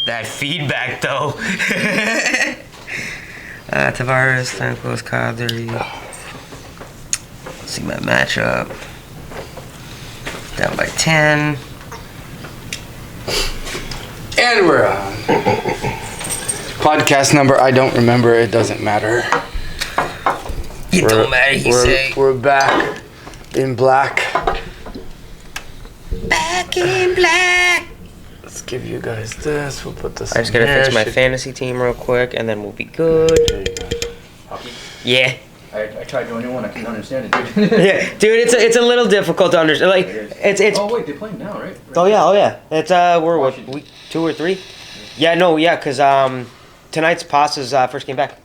That feedback, though. Tavares, Stamkos, Kadri. Let's see my matchup. Down by 10. And we're on. Podcast number, I don't remember. It doesn't matter. It don't matter, he say. We're back in black. Back in black. Let's give you guys this. We'll put this. I just gotta fix my fantasy team real quick, and then we'll be good. There you go. Hockey? Yeah. I tried joining one. I couldn't understand it, dude. Yeah, dude, it's a little difficult to understand. Like, it's. Oh wait, they're playing now, right? Oh yeah. It's we're what, week 2 or 3? Yeah, no, yeah, cause tonight's Pasta's first game back.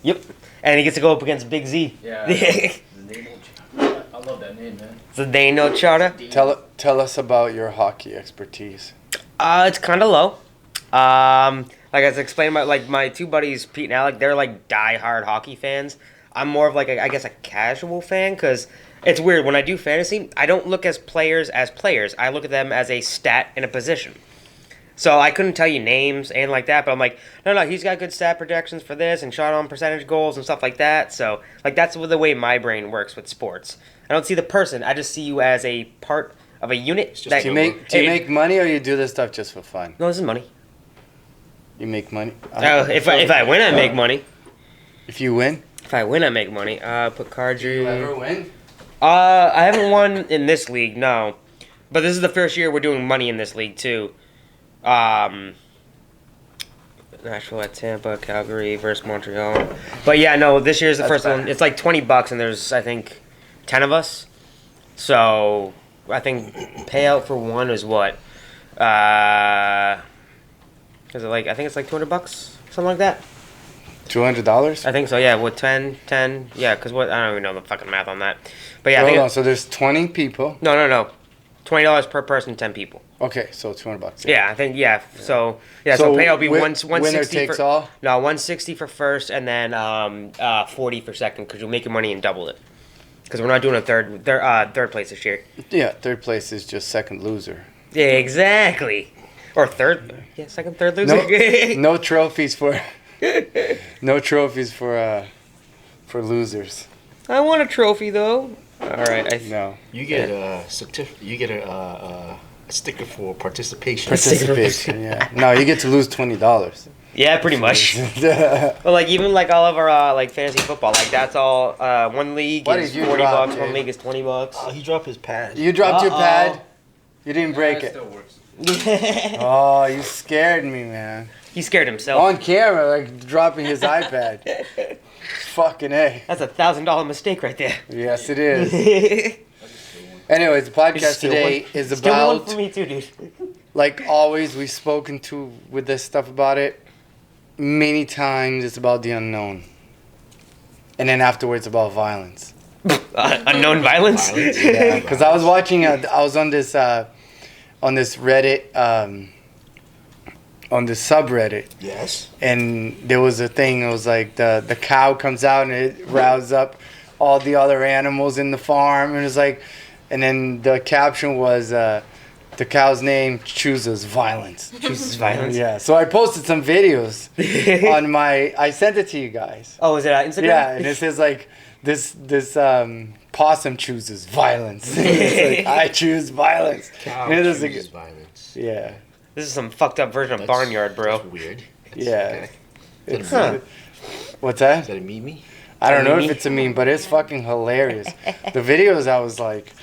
Yep. And he gets to go up against Big Z. Yeah. I love that name, man. Zdeno Chara. Tell us about your hockey expertise. It's kind of low. Like I was explaining, my two buddies, Pete and Alec, they're like die-hard hockey fans. I'm more of like I guess a casual fan, because it's weird when I do fantasy. I don't look as players. I look at them as a stat in a position. So I couldn't tell you names and like that, but I'm like, no, he's got good stat projections for this and shot on percentage goals and stuff like that. So like that's the way my brain works with sports. I don't see the person. I just see you as a part of a unit. Do you make money, or you do this stuff just for fun? No, this is money. You make money. If I win, I make money. If you win. If I win, I make money. Put Kadri. Do you ever win? I haven't won in this league, no. But this is the first year we're doing money in this league, too. Nashville at Tampa, Calgary versus Montreal. But yeah, no, this year's the first one. It's like $20, and there's, I think, 10 of us. So, I think payout for one is what? Is it like, I think it's like $200, something like that. $200? I think so, yeah. With 10, yeah, because what? I don't even know the fucking math on that. But yeah, Hold on, so there's 20 people. No. $20 per person, 10 people. Okay, so $200. Yeah, I think, yeah. So payout will be 160 winner takes all? No, 160 for first, and then 40 for second, because you'll make your money and double it. Because we're not doing a third place this year. Yeah, third place is just second loser. Yeah, exactly. Or third. Yeah, second, third loser. No trophies for no trophies for losers. I want a trophy though. All right. No. You get a certificate. You get a sticker for participation. Participation. Yeah. No, you get to lose $20. Yeah, pretty much. But like even like all of our like fantasy football, like that's all. One league is $40. One league is $20. Oh, he dropped his pad. You dropped your pad. You didn't break it. Still works. Oh, you scared me, man. He scared himself. On camera, like dropping his iPad. Fucking A. That's $1,000 mistake right there. Yes, it is. Anyways, the podcast today is Still one about, for me too, dude. like always, we've spoken to with this stuff about it many times. It's about the unknown, and then afterwards about violence. Unknown violence. Yeah, because I was watching. I was on this Reddit, on this subreddit. Yes. And there was a thing. It was like the cow comes out and it rouses up all the other animals in the farm, and it's like, and then the caption was the cow's name chooses violence. Chooses violence. Yeah. So I posted some videos on my. I sent it to you guys. Oh, is it on Instagram? Yeah, and it says like this possum chooses violence. It's like, I choose violence. Cow And it was chooses like, violence. yeah. This is some fucked up version of Barnyard, bro. That's weird. Yeah. Is It's, what's that? that a meme? I don't know meme? if it's a meme, but it's fucking hilarious. The videos I was like,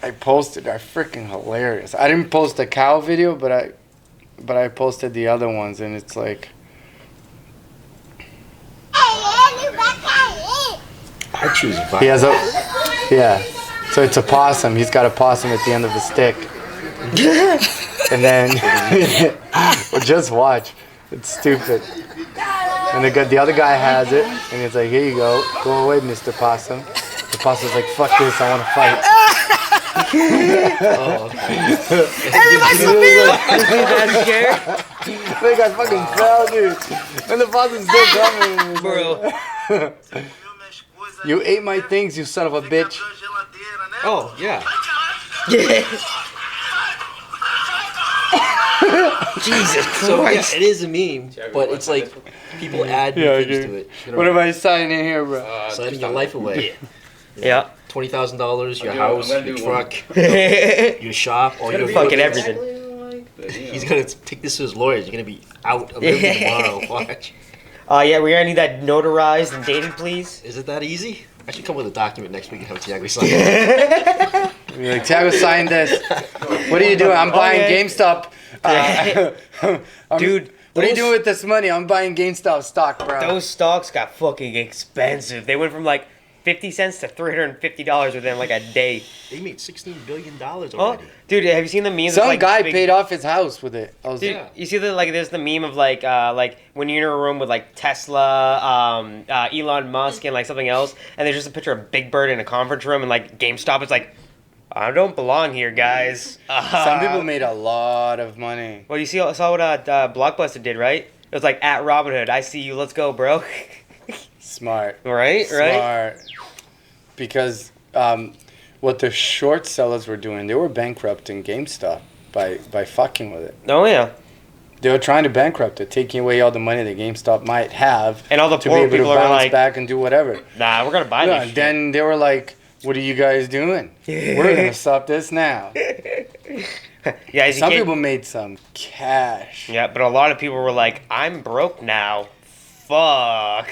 I posted are freaking hilarious. I didn't post the cow video, but I posted the other ones, and it's like. I choose violence. He has a, yeah. So it's a possum. He's got a possum at the end of a stick. And then, well, just watch. It's stupid. And the other guy has it, and he's like, here you go. Go away, Mr. Possum. The possum's like, fuck this, I want to fight. That's scared? They got fucking fell, dude. And the possum's still coming. Bro. You ate my things, you son of a bitch. Oh, yeah. Jesus So yeah, Christ. it is a meme, but it's like people add new Yeah, things okay. to it. You know, What am I signing here, bro? signing your life away. Yeah. $20,000, your I'm house, gonna your do truck, Fucking your shop, all your Fucking equipment. everything. He's gonna take this to his lawyers. You're gonna be out of everything tomorrow. Watch. Yeah, we're gonna need that notarized and dated, please. Is it that easy? I should come with a document next week and have Tiago sign it. Be like, Tiago, sign this. What are you doing? I'm buying Okay. GameStop. Dude, What are you those- doing with this money? I'm buying GameStop stock, bro. Those stocks got fucking expensive. They went from like 50 cents to $350 within like a day. They made $16 billion already. Oh, dude, have you seen the memes? Some of, like, guy big- paid off his house with it. I was Dude, Yeah. you see the like? There's the meme of like when you're in a room with like Tesla, Elon Musk, and like something else, and there's just a picture of Big Bird in a conference room, and like GameStop is like, I don't belong here, guys. some people made a lot of money. Well, you saw what Blockbuster did, right? It was like at Robinhood. I see you. Let's go, bro. Smart. Right. Smart. Because what the short sellers were doing, they were bankrupting GameStop by fucking with it. Oh yeah. They were trying to bankrupt it, taking away all the money that GameStop might have And all the to be poor able to people are bounce like, back and do whatever. nah, we're gonna buy Yeah, this. shit. then they were like, "What are you guys doing? We're gonna stop this now." Yeah, Some people made some cash. Yeah, but a lot of people were like, I'm broke now. Fuck.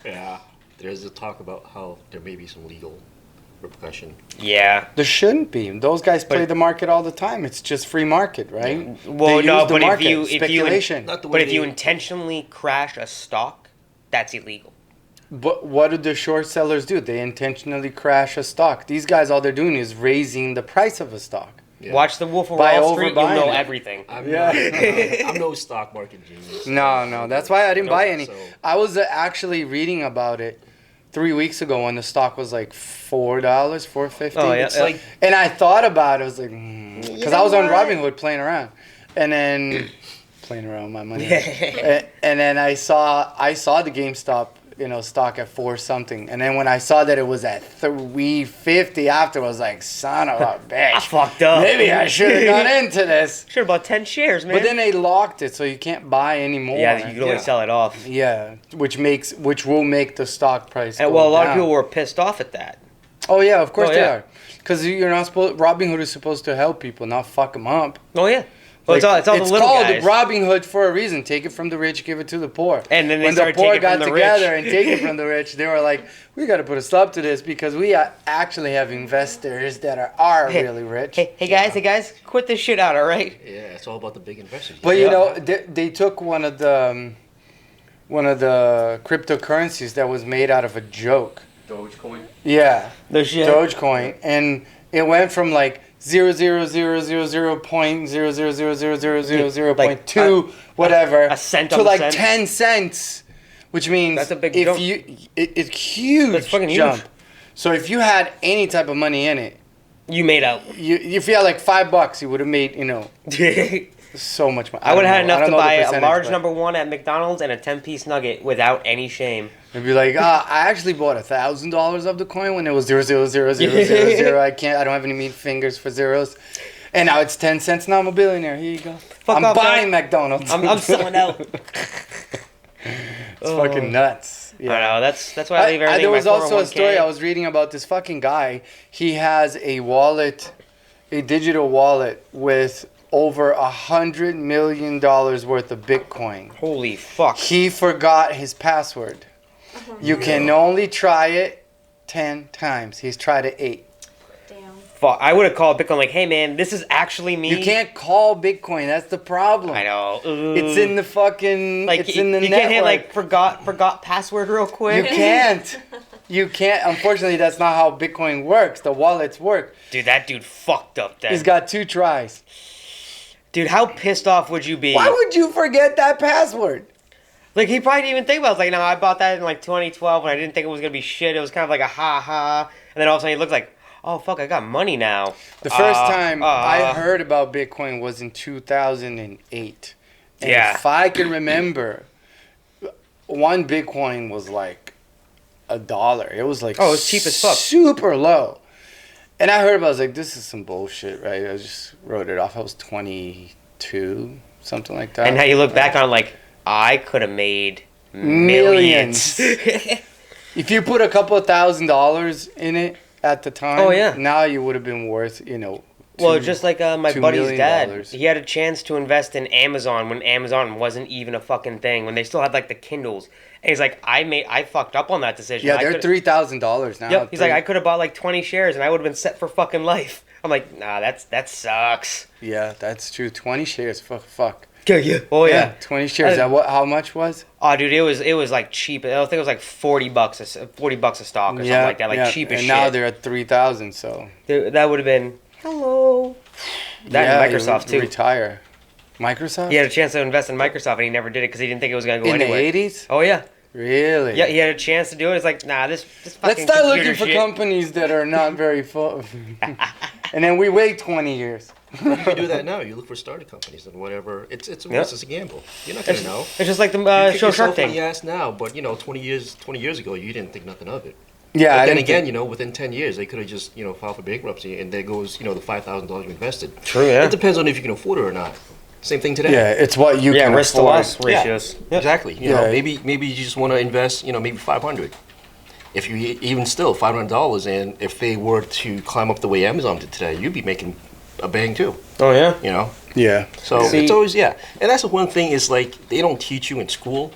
Yeah. There's a talk about how there may be some legal repercussion. Yeah. There shouldn't be. Those guys play But- the market all the time. It's just free market, right? Well, They no, use the but if market, you speculation. Not the way but if you they- intentionally crash a stock, that's illegal. But what do the short sellers do? They intentionally crash a stock. These guys, all they're doing is raising the price of a stock. Yeah. Watch The Wolf of By Wall Street, you'll overbuying know it. everything. I'm, Yeah. I'm no stock market genius. No, that's why I didn't buy any. So- I was actually reading about it 3 weeks ago when the stock was like $4, $4.50. Oh, yeah. It's like And I thought about it. I was like, because I was on Robinhood playing around, and then playing around with my money. And then I saw the GameStop stock at 4 something, and then when I saw that it was at 350 after, I was like, son of a bitch. I fucked up. Maybe I should have gone into this. Should have bought 10 shares, man. But then they locked it, so you can't buy anymore. yeah, you can only sell it off. Yeah, which will make the stock price. And go well, a lot down. of people were pissed off at that. Oh yeah, of course Oh, they yeah. are. Because you're not supposed. Robinhood is supposed to help people, not fuck them up. Oh yeah. Well, it's all the little called guys. Robinhood for a reason. Take it from the rich, give it to the poor. And then they when started the poor taking got from the together rich. and take it from the rich, they were like, "We got to put a stop to this because we actually have investors that are really rich." Hey guys, quit this shit out, all right? yeah, it's all about the big investors. But Yeah. you know, they took one of the cryptocurrencies that was made out of a joke. Dogecoin. Yeah. No shit. Dogecoin, and it went from like 0.000000000.2 whatever a cent to on the like cent? 10 cents, which means That's a big if jump. it's huge. That's fucking huge. jump. So if you had any type of money in it, You made out. if you had like $5, you would have made so much money. I would have had don't know. enough I don't to know the buy a percentage, large but number one at McDonald's and a 10-piece nugget without any shame. It'd be like, I actually bought $1,000 of the coin when it was 0.0000000. I don't have any meat fingers for zeros. And now it's 10 cents. Now I'm a billionaire. Here you go. I'm off, buying guys. McDonald's. I'm selling out. It's fucking nuts. I know. That's why I leave everything there in my was also a 401k. story I was reading about this fucking guy. He has a wallet, a digital wallet with over $100 million worth of Bitcoin. Holy fuck. He forgot his password. You can only try it 10 times. He's tried it 8. Damn. Fuck. I would have called Bitcoin like, hey man, this is actually me. You can't call Bitcoin. That's the problem. I know. It's in the fucking. like it's in the you network. can't hit like forgot password real You quick. can't. You can't. Unfortunately, that's not how Bitcoin works. The wallets work. Dude, that dude fucked up then. He's got 2 tries. Dude, how pissed off would you be? Why would you forget that password? Like, he probably didn't even think about it. It's like, no, I bought that in like 2012 and I didn't think it was going to be shit. It was kind of like a ha. And then all of a sudden he looks like, oh, fuck, I got money now. The first time I heard about Bitcoin was in 2008. And Yeah. if I can remember, one Bitcoin was like $1. It was like Oh, it was cheap as fuck. super low. And I heard about it, I was like, this is some bullshit, right? I just wrote it off. I was 22, something like that. And how you look back on it like, I could have made Millions. millions. If you put a couple of $1,000 in it at the time, Oh, yeah. now you would have been worth, Well, just like my $2 buddy's million. dad, he had a chance to invest in Amazon when Amazon wasn't even a fucking thing. When they still had like the Kindles, and he's like, I fucked up on that decision. Yeah, I they're coulda- $3,000 now. Yep. He's like, I could have bought like 20 shares and I would have been set for fucking life. I'm like, nah, that sucks. Yeah, that's true. 20 shares. Fuck. Yeah. Oh yeah. 20 shares. That what? How much was? Oh, dude, it was like cheap. I think it was like $40 a stock or something like that, like cheap as and shit. now they're at 3,000. So That would have been hello. That yeah, and Microsoft you too. retire. Microsoft. He had a chance to invest in Microsoft and he never did it because he didn't think it was gonna go in anywhere. the 80s. Oh yeah. Really? Yeah, he had a chance to do it. It's like, nah, this fucking Let's start computer looking for shit. companies that are not very full. And then we wait 20 years. You can do that now. You look for startup companies and whatever. It's a Yep. risk. It's a gamble. You're not gonna know. It's just like the You kick show yourself Shark in the Tank. ass now, but 20 years ago, you didn't think nothing of it. Yeah, But I then didn't again, think- within 10 years, they could have just, filed for bankruptcy, and there goes, the $5,000 you invested. True, yeah. It depends on if you can afford it or not. Same thing today. yeah, it's what you Yeah, can risk to afford. loss ratios. Yep. Exactly. Yeah. Maybe you just want to invest, maybe 500. If you even still $500, and if they were to climb up the way Amazon did today, you'd be making a bang too. Oh yeah. Yeah. So See- it's always and that's the one thing is like they don't teach you in school.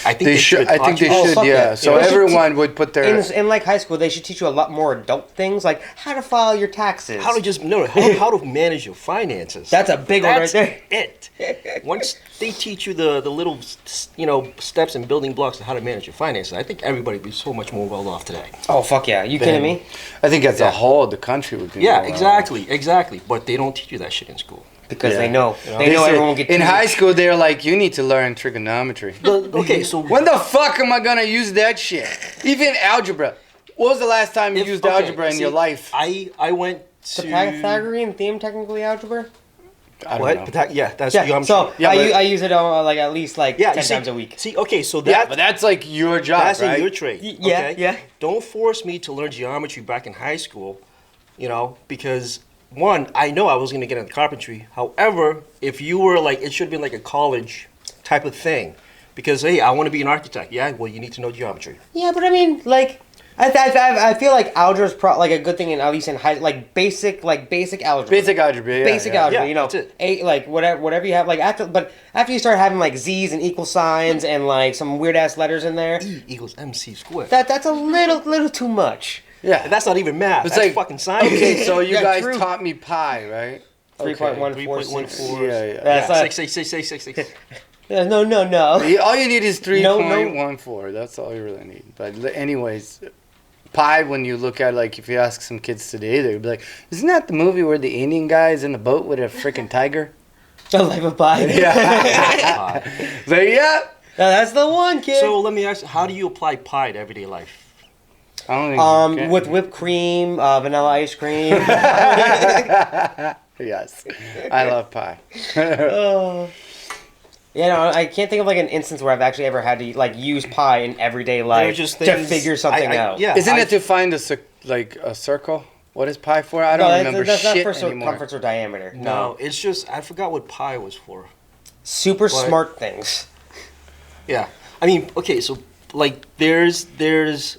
I think They should. I think they Oh, should. fuck Yeah. yeah. So They should everyone would put their. In like high school, they should teach you a lot more adult things, like how to file your taxes. how to manage your finances. That's a big one right That's there. it. Once they teach you the little steps and building blocks of how to manage your finances, I think everybody would be so much more well off today. Oh fuck yeah! You kidding me? I think as a Yeah. whole, the country would be. Yeah, more, exactly. But they don't teach you that shit in school. Because Yeah. they know They say- everyone will get in too- high school, they're like, you need to learn trigonometry. Okay, so When the fuck am I gonna use that shit? Even algebra. What was the last time you used algebra in your life? I went to The Pythagorean theorem, technically algebra. I don't what? know. Yeah, that's Yeah. geometry. So Yeah, but- I use it like at least like yeah, 10 you see- times a week. See, okay, so Yeah, that but that's like your job, that's right? in your trade. Yeah, okay? yeah. Don't force me to learn geometry back in high school, because one, I know I was going to get into carpentry. However, if you were like, it should have been like a college type of thing, because hey, I want to be an architect. Yeah, well, you need to know geometry. Yeah, but I mean, like, I feel like algebra is like a good thing in at least in high, like basic algebra. Basic algebra. Yeah, Basic yeah. algebra, Yeah, that's it. like whatever you have, like after you start having like Z's and equal signs and like some weird ass letters in there, E equals MC squared. that's a little too much. Yeah. And that's not even math. It's That's like fucking science. Okay, so you Yeah, guys true. taught me pi, right? 3.146. Yeah, yeah. That's like, Six. yeah, no. All you need is No, 3.14. That's all you really need. But anyways, pi, when you look at, like, if you ask some kids today, they'd be like, isn't that the movie where the Indian guy is in the boat with a freaking tiger? The life of pi. Yeah. So, yeah. That's the one, kid. So let me ask you, how do you apply pi to everyday life? I don't think you can. With whipped cream, vanilla ice cream. Yes. I love pie. Yeah, no, I can't think of like an instance where I've actually ever had to like use pi in everyday life just to things- figure something I- out. yeah. Isn't it to find a circle? What is pi for? I don't remember that's shit not for anymore. circumference or diameter. No, it's just I forgot what pi was for. Super What? smart things. Yeah, I mean, okay, so like there's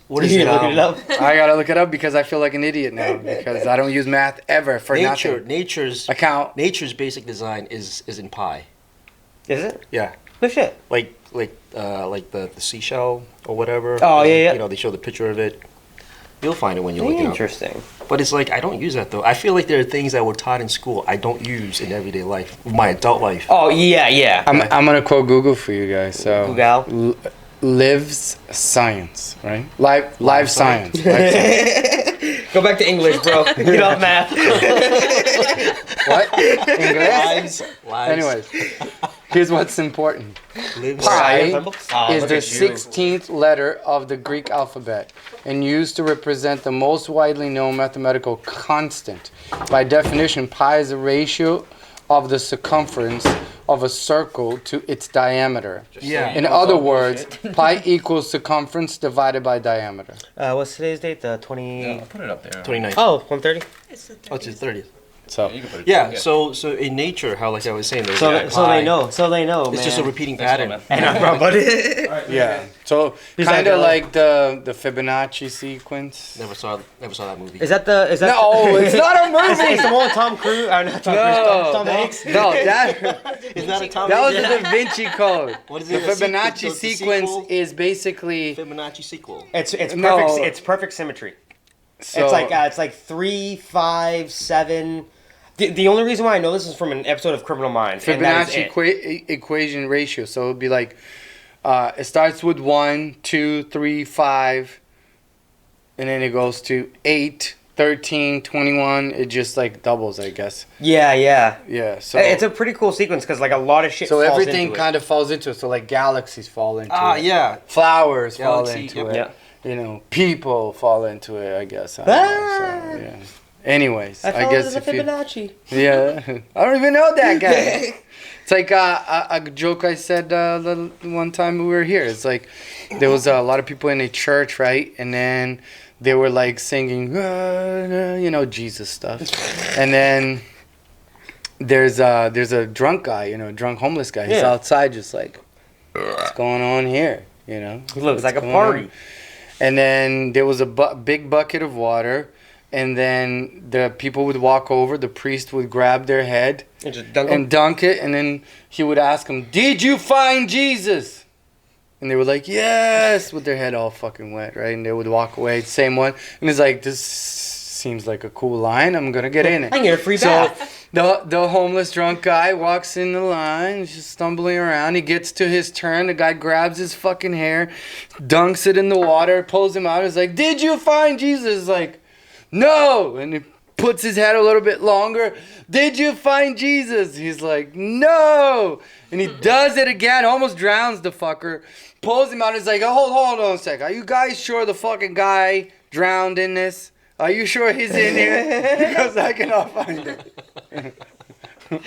what is You it? looking it up? I gotta look it up because I feel like an idiot now because I don't use math ever for nothing. Nature's basic design is in pi. Is it? Yeah, No shit. like the seashell or whatever. Oh, yeah, yeah. They show the picture of it. You'll find it when you look it up. Interesting. But it's like I don't use that though. I feel like there are things that were taught in school I don't use in everyday life, my adult life. Oh yeah. I'm gonna quote Google for you guys. So Google. lives science, right? Live science. Live science. Go back to English, bro. Get off math. What? English? Lies. Anyways, here's what's important. Lives Pi Oh, is look the at you. 16th letter of the Greek alphabet and used to represent the most widely known mathematical constant. By definition, pi is a ratio of the circumference of a circle to its diameter. Yeah. In other words, pi equals circumference divided by diameter. What's today's date? The 20. I'll put it up there. 29. Oh, 130. Oh, it's the 30th. So You can put it Yeah. together. So in nature, how like I was saying, there's So that so they pie. know. So they know. It's just a repeating Thanks a pattern. lot, man. And I'm wrong, buddy. yeah, so He's kind of like, like the Fibonacci sequence. Never saw that movie. Is that the? Is that? No, it's not a It's movie. the one with Tom Cruise. Not Tom Cruise. Tom Hanks. No, that Is that a Tom? that was the Da Vinci Code. What is The it, a sequel? Fibonacci So it's a sequence sequel? is basically Fibonacci sequel. It's perfect. No. It's perfect symmetry. so It's like 3, 5, 7. The only reason why I know this is from an episode of Criminal Minds. and that is Fibonacci it. equation ratio. So it would be like it starts with 1, 2, 3, 5, and then it goes to 8, 13, 21. It just like doubles, I guess. Yeah, yeah. Yeah. So It's a pretty cool sequence because like a lot of shit. so falls everything into it. kind of falls into it. So like galaxies fall into Ah, it. yeah. Flowers fall Galaxy, into yep. it. Yeah. You know, people fall into it. I guess. I don't know, so, yeah. Anyways, I guess if you, Fibonacci. yeah, I don't even know that guy. It's like a joke I said the one time we were here. It's like there was a lot of people in a church, right? And then they were like singing, you know, Jesus stuff. And then there's a drunk guy, you know, drunk homeless guy. He's Yeah. outside just like, what's going on here? You know? It looks like a going party. on? And then there was a big bucket of water. And then the people would walk over. The priest would grab their head And just dunk and dunk it. And then he would ask them, "Did you find Jesus?" And they were like, "Yes," with their head all fucking wet, right? And they would walk away. Same one. And he's like, "This seems like a cool line. I'm gonna get in it." I can get a free So bath. the homeless drunk guy walks in the line, he's just stumbling around. He gets to his turn. The guy grabs his fucking hair, dunks it in the water, pulls him out. He's like, "Did you find Jesus?" Like, "No." And he puts his head a little bit longer. "Did you find Jesus?" He's like, "No." And he does it again, almost drowns the fucker. Pulls him out. He's like, "Oh, hold on a sec. Are you guys sure the fucking guy drowned in this? Are you sure he's in here? Because I cannot find him." Are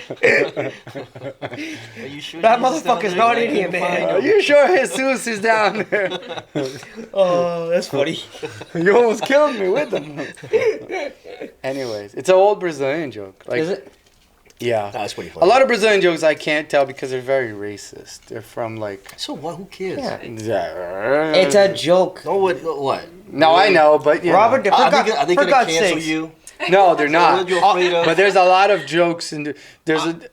you sure That Jesus down motherfucker's there? not I in here, can't man. find "Are him. you sure Jesus is down there?" Oh, that's funny. You almost killed me with him. Anyways, it's an old Brazilian joke. Like, Is it? yeah. That's pretty A funny. lot of Brazilian jokes I can't tell because they're very racist. They're from like. So what? Who cares? Yeah. It's It's a joke. No, what? No, I know, but you Robert, know. for, Are God, they, are they for gonna God's cancel sakes. you? No, they're What not. are you afraid of? But there's a lot of jokes, and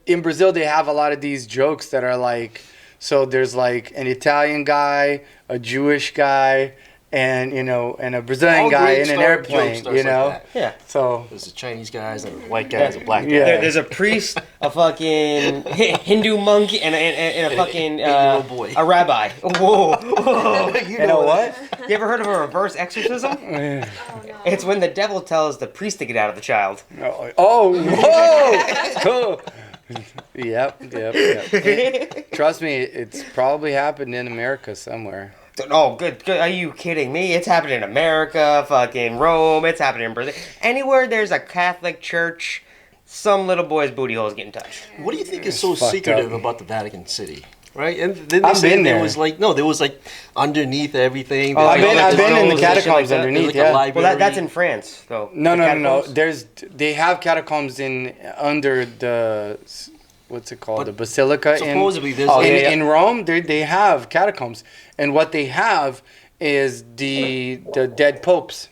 in Brazil they have a lot of these jokes that are like. So there's like an Italian guy, a Jewish guy, and a Brazilian All guy great in an start airplane. jokes starts You like know. that. Yeah. So There's the Chinese guys, and a white guys, and black guys. Yeah. There's a priest, a fucking Hindu monk, and a fucking 8-year-old boy. a rabbi. Whoa. Whoa. you know what? You ever heard of a reverse exorcism? It's when the devil tells the priest to get out of the child. Oh, whoa! Yep. Trust me, it's probably happened in America somewhere. Oh, good. Are you kidding me? It's happened in America, fucking Rome. It's happened in Brazil. Anywhere there's a Catholic church, some little boy's booty hole is getting touched. What do you think is so fucked secretive up. about the Vatican City? Right, and then they I've say been there there. was like underneath everything. Oh, I've I've been in the shit like catacombs that. underneath. There's like a Yeah. library. Well, that's in France, though. No. The catacombs. They have catacombs under the what's it called? But the basilica. supposedly there's in Rome. They have catacombs, and what they have is the dead popes.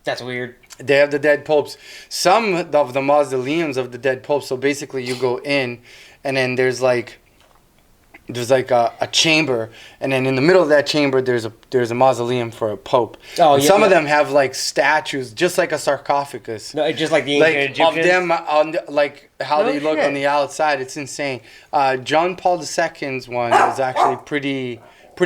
That's weird. They have the dead popes. Some of the mausoleums of the dead popes. So basically, you go in, and then there's like a chamber, and then in the middle of that chamber, there's a mausoleum for a pope. Oh, And yeah, some of yeah. them have like statues, just like a sarcophagus. No, it's just like the Like ancient of Egyptians. them on like how No they look shit. on the outside. It's insane. John Paul II's one is actually pretty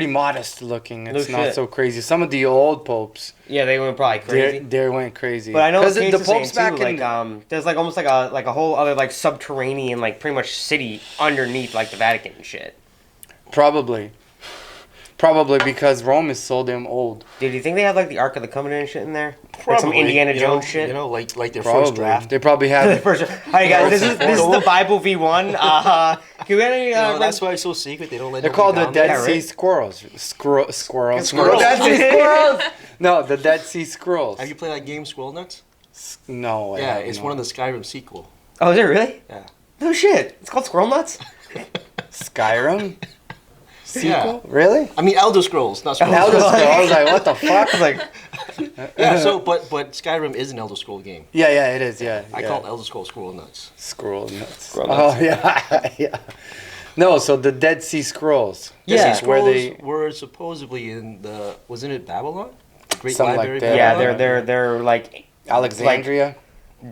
modest looking. It's No not shit. so crazy. Some of the old popes, Yeah, they went probably crazy. they went crazy. But I know what 'Cause Case the is saying popes too, back like in there's like almost like a whole other like subterranean like pretty much city underneath like the Vatican and shit. probably because Rome is so damn old. Dude, do you think they have like the Ark of the Covenant and shit in there? Like some Probably, Indiana you know, Jones shit. You know, like their Probably first draft. they probably have. First, hi guys, this is the Bible V1. Can we any, You know, run- that's why it's so secret. They don't let. They're nobody called the down Dead there. Yeah, Sea right. Squirrels. Squirrels. Squirrels. Dead Sea Squirrels. No, the Dead Sea Squirrels. Have you played that game, Squirrel Nuts? No. I Yeah, have it's not. one of the Skyrim sequel. Oh, is it really? Yeah. No shit. It's called Squirrel Nuts. Skyrim sequel? Yeah. Really? I mean, Elder Scrolls, not Scrolls. Elder Scrolls. I was like, what the fuck? I was like, Yeah, so, but Skyrim is an Elder Scroll game. Yeah, it is. Yeah, I yeah. call it Elder Scrolls Squirrel Nuts. Scroll nuts. Scroll nuts. Oh yeah, yeah. No, so the Dead Sea Scrolls. Yeah. Dead Sea where Scrolls they were supposedly in the, wasn't it Babylon? The Great Something like Library of that. yeah, Babylon? they're like Alexandria.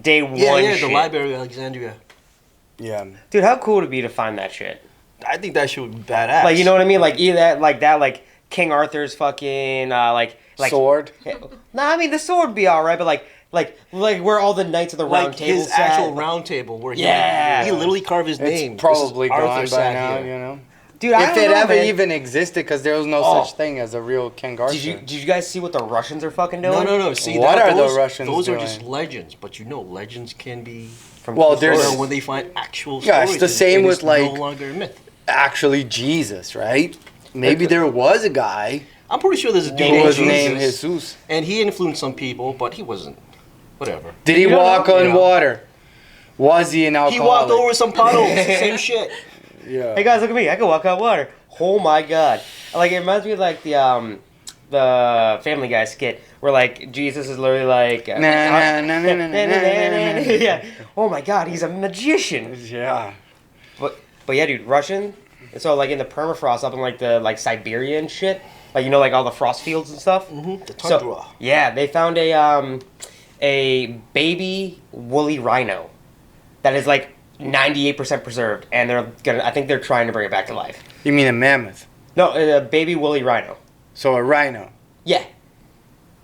day one. Yeah, shit. the Library of Alexandria. Yeah. Dude, how cool would it be to find that shit? I think that shit would be badass. Like, you know what I mean? Like either that, like King Arthur's fucking like Sword. Nah, I mean the sword would be all right, but like where all the knights of the round like table his sat. actual round table where Yeah. he literally carved his name. It's probably This is gone Arthur by sat now, here. you know. Dude, I If don't it know, ever man. even existed, because there was no Oh. such thing as a real King Arthur. Did you guys see what the Russians are fucking doing? No. See, What that, are the those, Russians Those are doing? just legends, but you know, legends can be. From Well, Twitter. there's- Or when they find actual Yeah, stories. it's the same and with, it's like- no longer a myth. Actually, Jesus, right? Maybe there was a guy I'm pretty sure there's a dude who named was Jesus, named Jesus. and he influenced some people, but he wasn't. Whatever. Did he You don't walk know. on You know. water? Was he an He alcoholic? walked over some puddles. Same shit. Yeah. Hey guys, look at me! I can walk on water. Oh my god! Like it reminds me of like the Family Guy skit where like Jesus is literally like yeah. Oh my god, he's a magician. Yeah. But yeah, dude, Russian. So like in the permafrost up in like the like Siberia and shit, like you know like all the frost fields and stuff. The So tundra. yeah, they found a baby woolly rhino that is like 98% preserved, and I think they're trying to bring it back to life. You mean a mammoth? No, a baby woolly rhino. So a rhino. Yeah.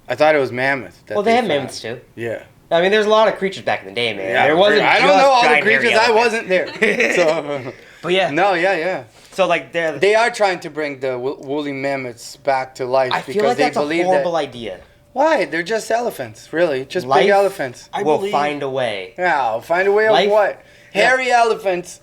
I thought it was mammoth. That Well, they had found. mammoths too. Yeah. I mean, there's a lot of creatures back in the day, man. Yeah, there wasn't. I don't just know all the giant hairy creatures. I elephants. wasn't there. So, But yeah. no, yeah. So like They are trying to bring the woolly mammoths back to life I because feel like they that's a believe horrible that. idea. Why? They're just elephants, really. Just Life- big elephants. I We'll believe- find a way. Yeah, find a way Life- of what? Yeah. Hairy elephants.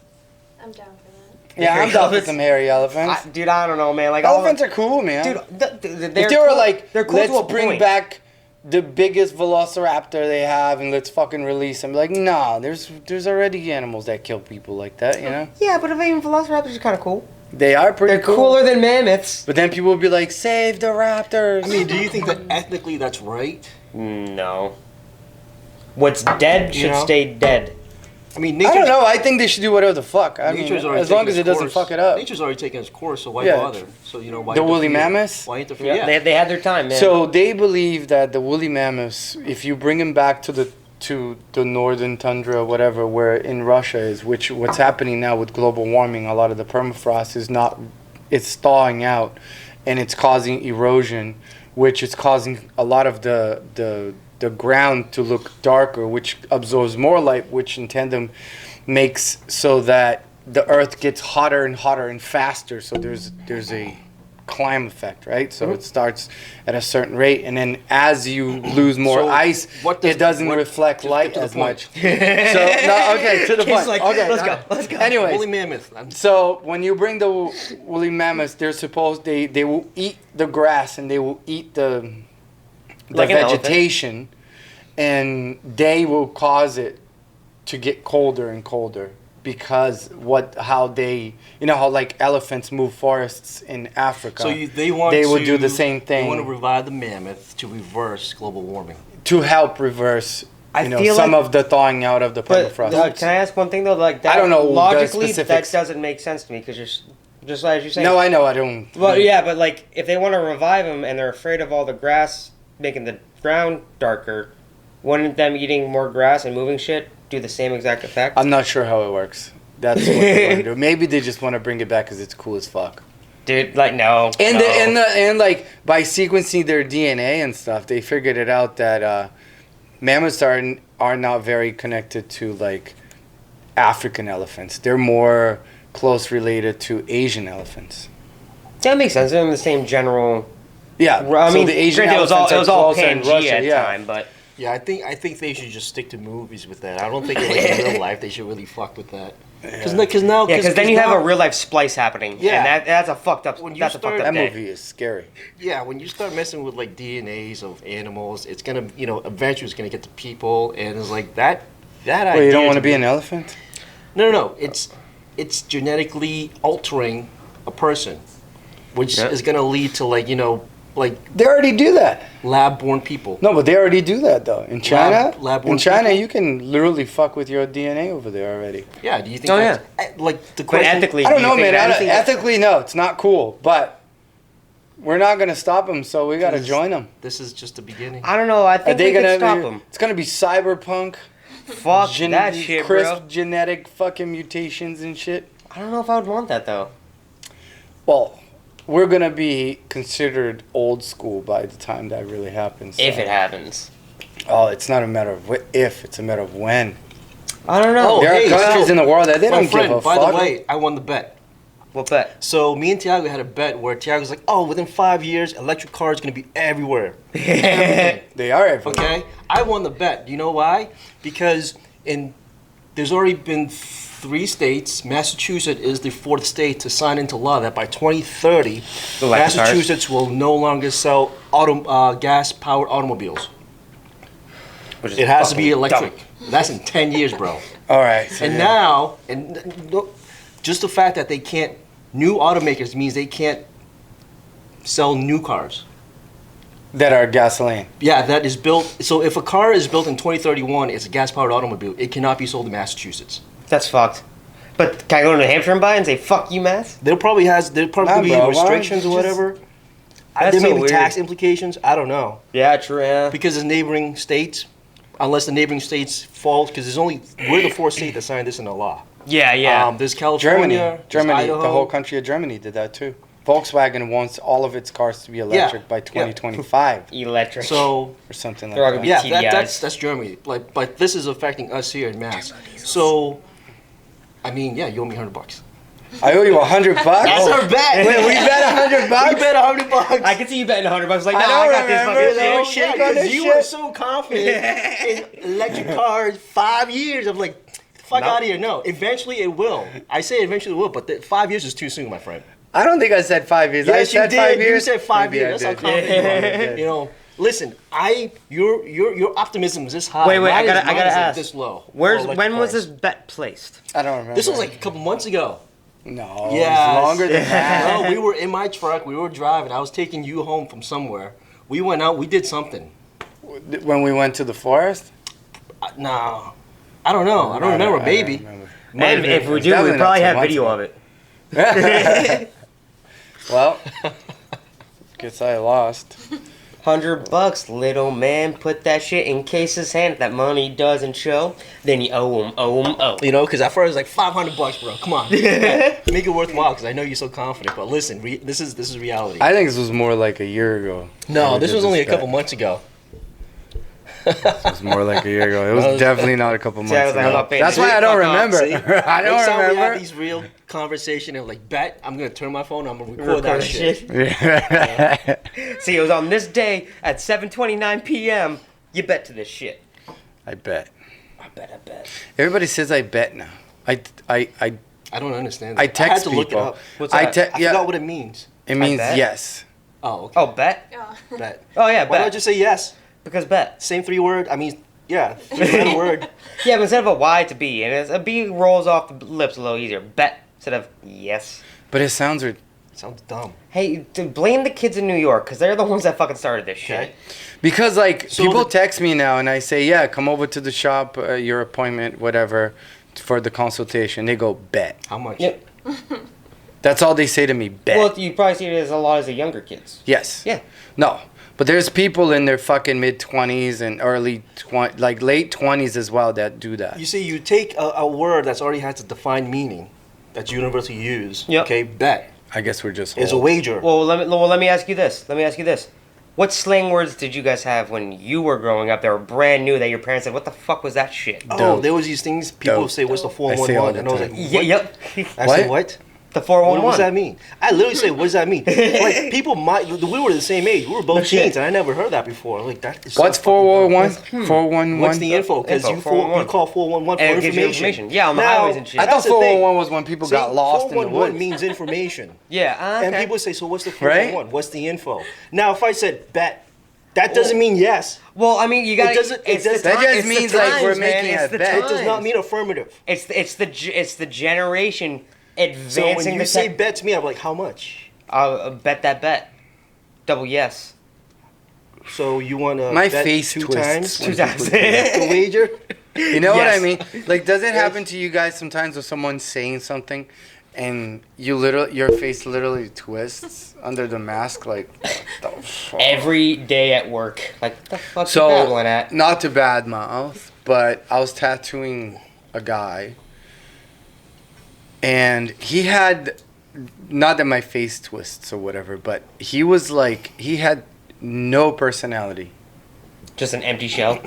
I'm down for that. Yeah, Hairy I'm down for elephants? some hairy elephants. Dude, I don't know, man. Like Elephants are cool, man. dude. if they were cool. like, they're cool let's to a bring point. back the biggest velociraptor they have and let's fucking release them. Like, nah, there's already animals that kill people like that, you know? Yeah, but even velociraptors are kind of cool. They are pretty They're cool. cooler than mammoths. But then people will be like, save the raptors. I mean, do you think that ethnically that's right? No. What's dead should know? stay dead. I mean, I nature's, don't know. I think they should do whatever the fuck. I mean, nature's already as long taken as it its doesn't course. fuck it up. Nature's already taken its course, so why Yeah. bother? So, you know, why The woolly interfere? mammoths? Why interfere? Yeah, Yeah. they had their time, man. So they believe that the woolly mammoths, if you bring them back to the northern tundra, whatever, where in Russia is, which what's happening now with global warming, a lot of the permafrost is not, it's thawing out, and it's causing erosion, which is causing a lot of the ground to look darker, which absorbs more light, which in tandem makes so that the earth gets hotter and hotter and faster. So there's a climb effect, right? So it starts at a certain rate, and then as you lose more So ice, what does- it doesn't what- reflect just light get to the as point. much. So no, okay, to the He's point. like, okay, let's go. Anyways, Woolly mammoth. so when you bring the woolly mammoths, they're supposed they will eat the grass and they will eat the Like an elephant. vegetation, and they will cause it to get colder and colder because how they how like elephants move forests in Africa. So they want they to would do the same They want to thing revive the mammoth to reverse global warming. to help reverse I you know feel some like- of the thawing out of the But permafrost. can I ask one thing though? Like that, I don't know the logically, that specifics. doesn't make sense to me because just as you say. No, I know I don't. Well, yeah, but like if they want to revive them and they're afraid of all the grass making the ground darker, wouldn't them eating more grass and moving shit do the same exact effect? I'm not sure how it works. That's what they want to do. Maybe they just want to bring it back because it's cool as fuck. Dude, like no. And no. and like by sequencing their DNA and stuff, they figured it out that mammoths are not very connected to like African elephants. They're more close related to Asian elephants. That makes sense. They're in the same general. Yeah, I so mean, the Asian granted, elephants it was are all closer in Pangea Russia. at the Yeah, time, but Yeah, I think they should just stick to movies with that. I don't think like, in real life they should really fuck with that. Because now, yeah, because then you have now- a real life splice happening. Yeah. and that's a fucked up. When you That's a fucked start- up that day. movie is scary. Yeah, when you start messing with like DNAs of animals, it's gonna, eventually it's gonna get to people, and it's like that That Well, idea. you don't want to be an elephant? No. It's genetically altering a person, which Yeah. is gonna lead to like They already do that. lab-born people. No, but they already do that though. In China, lab-born in China, people? you can literally fuck with your DNA over there already. Yeah. Do you think? Oh, that's, like the But question. ethically, I don't do you know, think man. anything- Ethically, no, it's not cool. But we're not gonna stop them, so we gotta This- join them. This is just the beginning. I don't know. I Are think they we gonna can stop them. It's gonna be cyberpunk, Fuck that shit, crisp bro. genetic fucking mutations and shit. I don't know if I would want that though. Well, we're gonna be considered old school by the time that really happens. If so- it happens. Oh, it's not a matter of if, it's a matter of when. I don't know. Oh, There hey, are countries so- in the world that they My don't friend, give a by fuck. the way, I won the bet. What bet? So me and Tiago had a bet where Tiago's like, "Oh, within 5 years, electric car is gonna be everywhere." They are everywhere. Okay, I won the bet. You know why? Because there's already been 3 states. Massachusetts is the 4th state to sign into law that by 2030, Electric cars. Massachusetts will no longer sell gas-powered automobiles. Which is It has to be fucking electric. dumb. That's in 10 years, bro. All right. so And yeah. now, just the fact that they can't, new automakers means they can't sell new cars. that are gasoline. Yeah, that is built. So if a car is built in 2031, it's a gas-powered automobile. It cannot be sold in Massachusetts. That's fucked. But can I go to New Hampshire and buy it and say "fuck you, Mass"? There probably Nah, be bro, why restrictions or don't you just- whatever. That's There may so be weird. tax implications. I don't know Yeah, true. Yeah. because it's neighboring states. Unless the neighboring states fall, because we're the 4th state that signed this into law. Yeah, yeah. There's California, there's Germany, Idaho. the whole country of Germany did that too. Volkswagen wants all of its cars to be electric by yeah. 2025 Electric. So or something like They're all that. gonna be yeah, TDIs. that's Germany. But this is affecting us here in Mass. So, I mean, yeah, you owe me $100. I owe you $100. That's our bet. Wait, we bet $100. We bet $100. I can see you betting $100. Like, no, I I, don't got this remember, fucking though. shit. Shake on Because this you shit. were so confident in electric cars 5 years. I'm like, fuck No. out of here. No, eventually it will. I say eventually it will, but 5 years is too soon, my friend. I don't think I said 5 years. I Yes, you said did. 5 You years. said 5 Maybe I years. That's did. how confident you Yeah, are. You know, listen, your optimism is this high. Wait, I Mine gotta is like ask. this low. Where's for when was electric this cars. bet placed? I don't remember. This was like a couple months ago. no, Yeah, it's longer than that. No, we were in my truck. We were driving. I was taking you home from somewhere. We went out. We did something. When we went to the forest. No, I don't know. I don't remember. Maybe. And if we It's do, we definitely not probably 2 have months video ago. of it. Well, guess I lost. $100, little man. Put that shit in Case's hand. If that money doesn't show, then you owe him. You know, because at first it was like $500, bro. Come on, make it worthwhile. Because I know you're so confident. But listen, this is reality. I think this was more like a year ago. No, We this did was only a bet. couple months ago. It was more like a year ago. It was No, definitely not a couple months See, I was like, I'm ago. not paying That's why I attention. don't Fuck off, remember. See? I don't Next time we have remember. these real conversation and like bet, I'm gonna turn my phone. I'm gonna record that Record shit. shit. See, it was on this day at 7:29 p.m. You bet to this shit. I bet. I bet. Everybody says I bet now. I I don't understand. I That. text I had to look it people. up. What's I that? I yeah. forgot what it means. It means bet? yes. Oh, okay. Oh, bet? Oh. Bet. Oh, yeah, Why don't I bet. just say yes? Because bet. Same 3-word. I mean, yeah, 3-letter word. Yeah, but instead of a Y, it's a B. And a B rolls off the lips a little easier. Bet instead of yes. But it sounds Sounds dumb. Hey, blame the kids in New York, because they're the ones that fucking started this shit. Okay. because like So people the- text me now and I say, yeah, come over to the shop, your appointment, whatever, for the consultation. They go bet. How much? Yep. That's all they say to me. Bet. Well, you probably see it as a lot as the younger kids. yes. Yeah. No. But there's people in their fucking mid-20s and like late 20s as well that do that. You see, you take a word that's already has a defined meaning that's universally used. Yep. Okay, bet I guess we're just is a old. wager. Well, let me ask you this. What slang words did you guys have when you were growing up that were brand new that your parents said, what the fuck was that shit? Oh, Dope. there was these things people Dope. say, "What's the I say all 411?" the And I was like, time. Yeah, yep. I What? said, "What? The What 411. does that mean?" I literally say, "What does that mean?" Like people might. We were the same age. We were both shit. teens, and I never heard that before. Like that. Is What's so fucking dumb. 411? 411? What's the info? Because Info, you 411. call 411 for And it gives you information. information. Yeah, on the highways and shit. I That's thought the thing. 411 was when people See, got lost in the 411 woods. means information. Yeah, okay. And people say, "So what's the Right? 411? What's the info?" Now, if I said bet, That doesn't mean yes. Well, I mean, you got. doesn't- it does- That just means, like, we're making a bet. It does not mean affirmative. It's the generation So advancing when you the say tech. bet to me, I'm like, how much? I'll bet that bet. Double yes. So you want to My bet face two twists times? when Two times. people do that. The wager? You know what I Yes. mean? Like, does it happen to you guys sometimes when someone's saying something and your face literally twists under the mask? Like, what the fuck? Every day at work. Like, what the fuck you So, babbling at? not to badmouth, but I was tattooing a guy, and he had, not that my face twists or whatever, but he was like, he had no personality. Just an empty shell.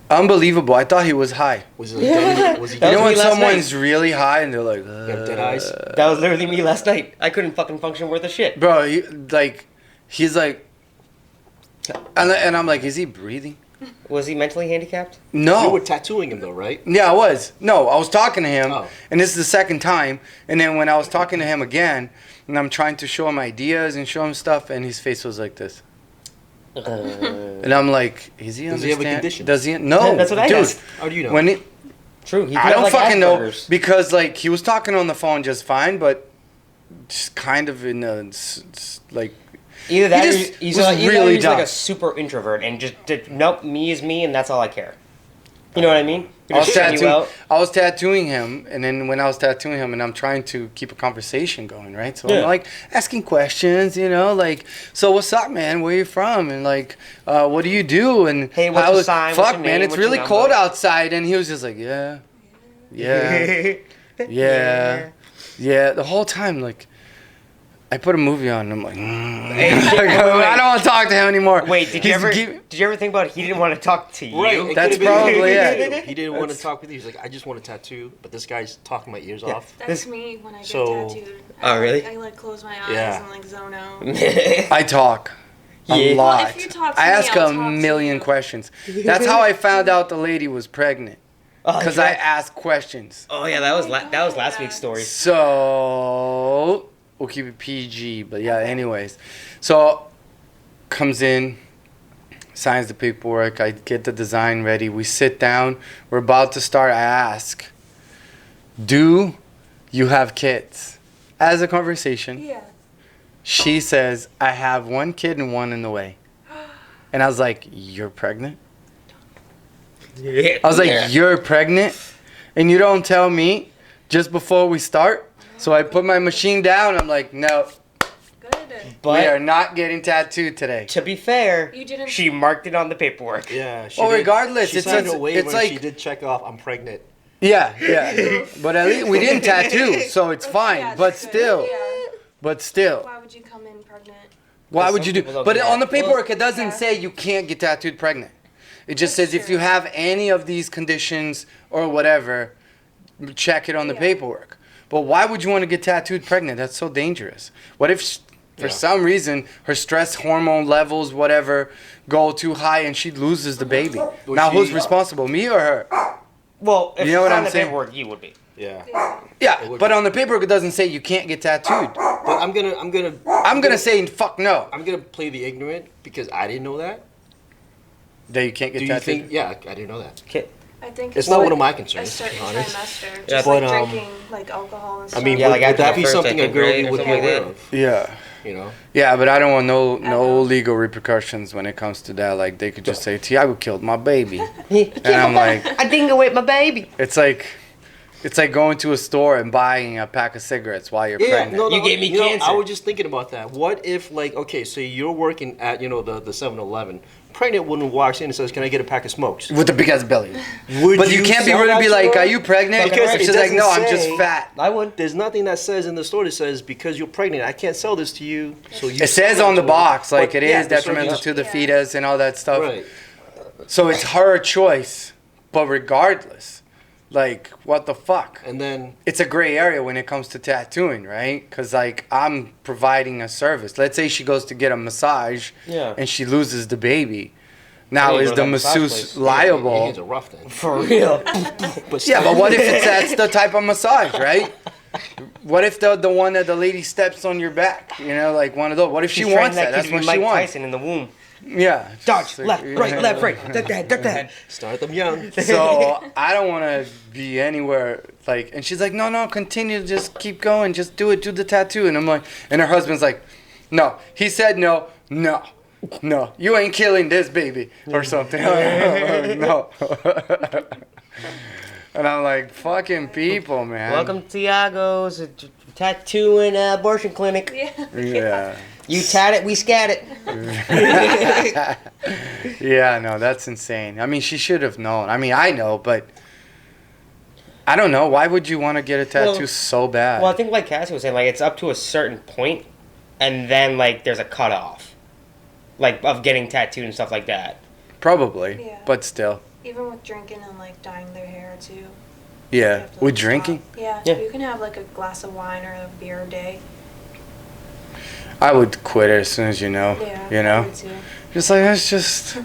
Unbelievable. I thought he was high. Was he dead? Was he That You was know when me last someone's really high and they're like, got dead eyes? That was literally me last night. I couldn't fucking function worth a shit. Bro, he's like, and I'm like, is he breathing? Was he mentally handicapped? No. You were tattooing him though, right? Yeah, I was. No, I was talking to him, Oh. and this is the second time. And then when I was talking to him again, and I'm trying to show him ideas and show him stuff, and his face was like this. And I'm like, is he Does he have a understand? condition? Does he? No, That's what I dude. asked. How do you know? When it, True. He could I have, don't like, fucking Asperger's. know because like he was talking on the phone just fine, but just kind of in a like. Either that, He or just he's, was like, either really he's like dumb. a super introvert and just did, nope, me is me, and that's all I care. You know what I mean? I was, Shutting you out. I was tattooing him, and then when I was tattooing him, and I'm trying to keep a conversation going, right? So Yeah. I'm like asking questions, you know, like, so what's up, man? Where you from? And like, what do you do? And Hey, what's I your was, sign? fuck, What's your man, name? it's What's your really number?" cold outside, and he was just like, yeah, yeah, yeah. The whole time, like, I put a movie on, and I'm like, I don't want to talk to him anymore. Wait, did you He's ever gi- did you ever think about he didn't want to talk to you? Right, it That's could've been- probably it. He didn't want to talk with you. He's like, I just want a tattoo, but this guy's talking my ears off. That's This- me when I get So- tattooed. Oh, really? I like close my eyes Yeah. and like zone out. I talk a Yeah. lot. Well, if you talk to I me, ask I'll a talk to million you. questions. That's how I found out the lady was pregnant. Because I asked questions. Oh yeah, that was last week's story. So we'll keep it PG, but yeah. Anyways, so comes in, signs the paperwork. I get the design ready. We sit down. We're about to start. I ask, "Do you have kids?" As a conversation. Yeah. She says, I have one kid and one in the way. And I was like, you're pregnant? I was like, you're pregnant? And you don't tell me just before we start? So I put my machine down. I'm like, no, Good. we are But not getting tattooed today. to be fair, You didn't- she marked it on the paperwork. Yeah. She Well, did- regardless, she it's signed a- a waiver it's and she like- did check off, I'm pregnant. Yeah, yeah. But at least we didn't tattoo, so it's fine. Yeah, But it's good. still, Yeah. Why would you come in pregnant? why Some would you do? people don't But do on the that. paperwork, it doesn't Yeah. say you can't get tattooed pregnant. It just That's says if true. you have any of these conditions or whatever, check it on the Yeah. paperwork. But why would you want to get tattooed pregnant? That's so dangerous. What if, for Yeah. some reason, her stress hormone levels, whatever, go too high and she loses the baby? Now, who's she- responsible, me or her? Well, if You know what it's on I'm the saying? paperwork, you would be. Yeah. Yeah, would but be. on the paperwork, it doesn't say you can't get tattooed. But I'm gonna say fuck no. I'm gonna play the ignorant because I didn't know that. That you can't get Do you tattooed. think? Yeah, I didn't know that. I think It's not one of my a concerns, to certain be honest. trimester, Yeah, just but, like um, drinking like alcohol and I stuff. mean, Yeah, would, like would after that the be first, something a second girl grade or would be something like aware that? of? Yeah. You know. Yeah, but I don't want no know. legal repercussions when it comes to that. Like they could just say Tiago killed my baby, and I'm like, I didn't go with my baby. it's like going to a store and buying a pack of cigarettes while you're Yeah, pregnant. no, no. You gave me know, I cancer. was just thinking about that. What if, like, okay, so you're working at, you know, the 7-Eleven. Pregnant woman walks in and says, "Can I get a pack of smokes?" With the big ass belly. Would But you can't be sell rude that and be to like, her? "Are you pregnant?" Because And it she's like, doesn't "No, I'm just say- fat." I would. There's nothing that says in the store that says because you're pregnant, I can't sell this to you. So you It says sell on it the to her. box like But, it yeah, is the detrimental certain- to the Yeah. fetus and all that stuff. Right. So it's her choice. But regardless, like what the fuck? And then It's a gray area when it comes to tattooing, right? Because like I'm providing a service. Let's say she goes to get a massage, Yeah. and she loses the baby. Now you is go to the that massage masseuse place. your liable? hands are rough then. For real. But Yeah, but still. what if that's the type of massage, right? What if the one that the lady steps on your back? You know, like one of those. What if she She's wants training that? That's kid to what be she Mike wants. Tyson in the womb. Yeah. Dodge, just like- left, right, left, right. Duck that, duck that. Start them young. So I don't want to be anywhere like, and she's like, no, continue, just keep going, just do the tattoo. And I'm like, and her husband's like, no, he said no, you ain't killing this baby or something. No. And I'm like, fucking people, man. Welcome to Tiago's tattoo and abortion clinic. Yeah. You tat it, we scat it. Yeah, no, that's insane. I mean, she should have known. I mean, I know, but I don't know. Why would you want to get a tattoo so bad? Well, I think like Cassie was saying, like it's up to a certain point, and then like there's a cutoff, like of getting tattooed and stuff like that. Probably, Yeah. but still. Even with drinking and like dyeing their hair too. You Yeah, have to, with like, drinking, stop. Yeah. Yeah. You can have like a glass of wine or a beer a day. I would quit it as soon as you know. Yeah. You I know, would too. just like let's just not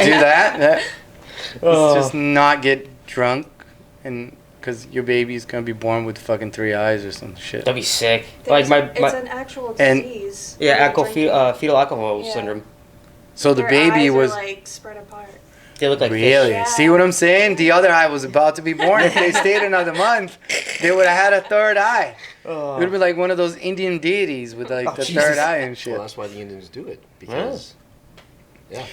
do that. Let's just not get drunk, and because your baby's gonna be born with fucking 3 eyes or some shit. That'd be sick. There's- Like it's my an actual and- disease. yeah, when you're drinking. fetal alcohol Yeah. syndrome. So the Their baby eyes was. are, like spread apart. They look like Really? Yeah. See what I'm saying? The other eye was about to be born. If they stayed another month, they would have had a third eye. It would be like one of those Indian deities with like the Jesus. third eye and shit. Well, that's why the Indians do it because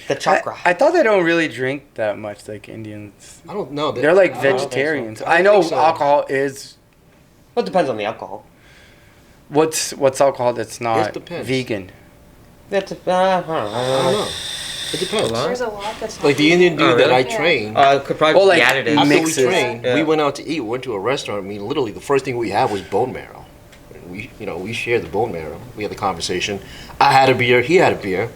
the chakra. I thought they don't really drink that much like Indians. I don't know. They're like I don't think so. vegetarians. I I don't know think so. alcohol is. Well, it depends on the alcohol. What's alcohol that's not depends. vegan? That's I don't know. It depends. There's a lot that's not Like the Indian dude that I Yeah. trained. could probably Well, be like, additives. After mixes. we trained, Yeah. we went out to eat. We went to a restaurant. I mean, literally, the first thing we had was bone marrow. We shared the bone marrow. We had the conversation. I had a beer. He had a beer.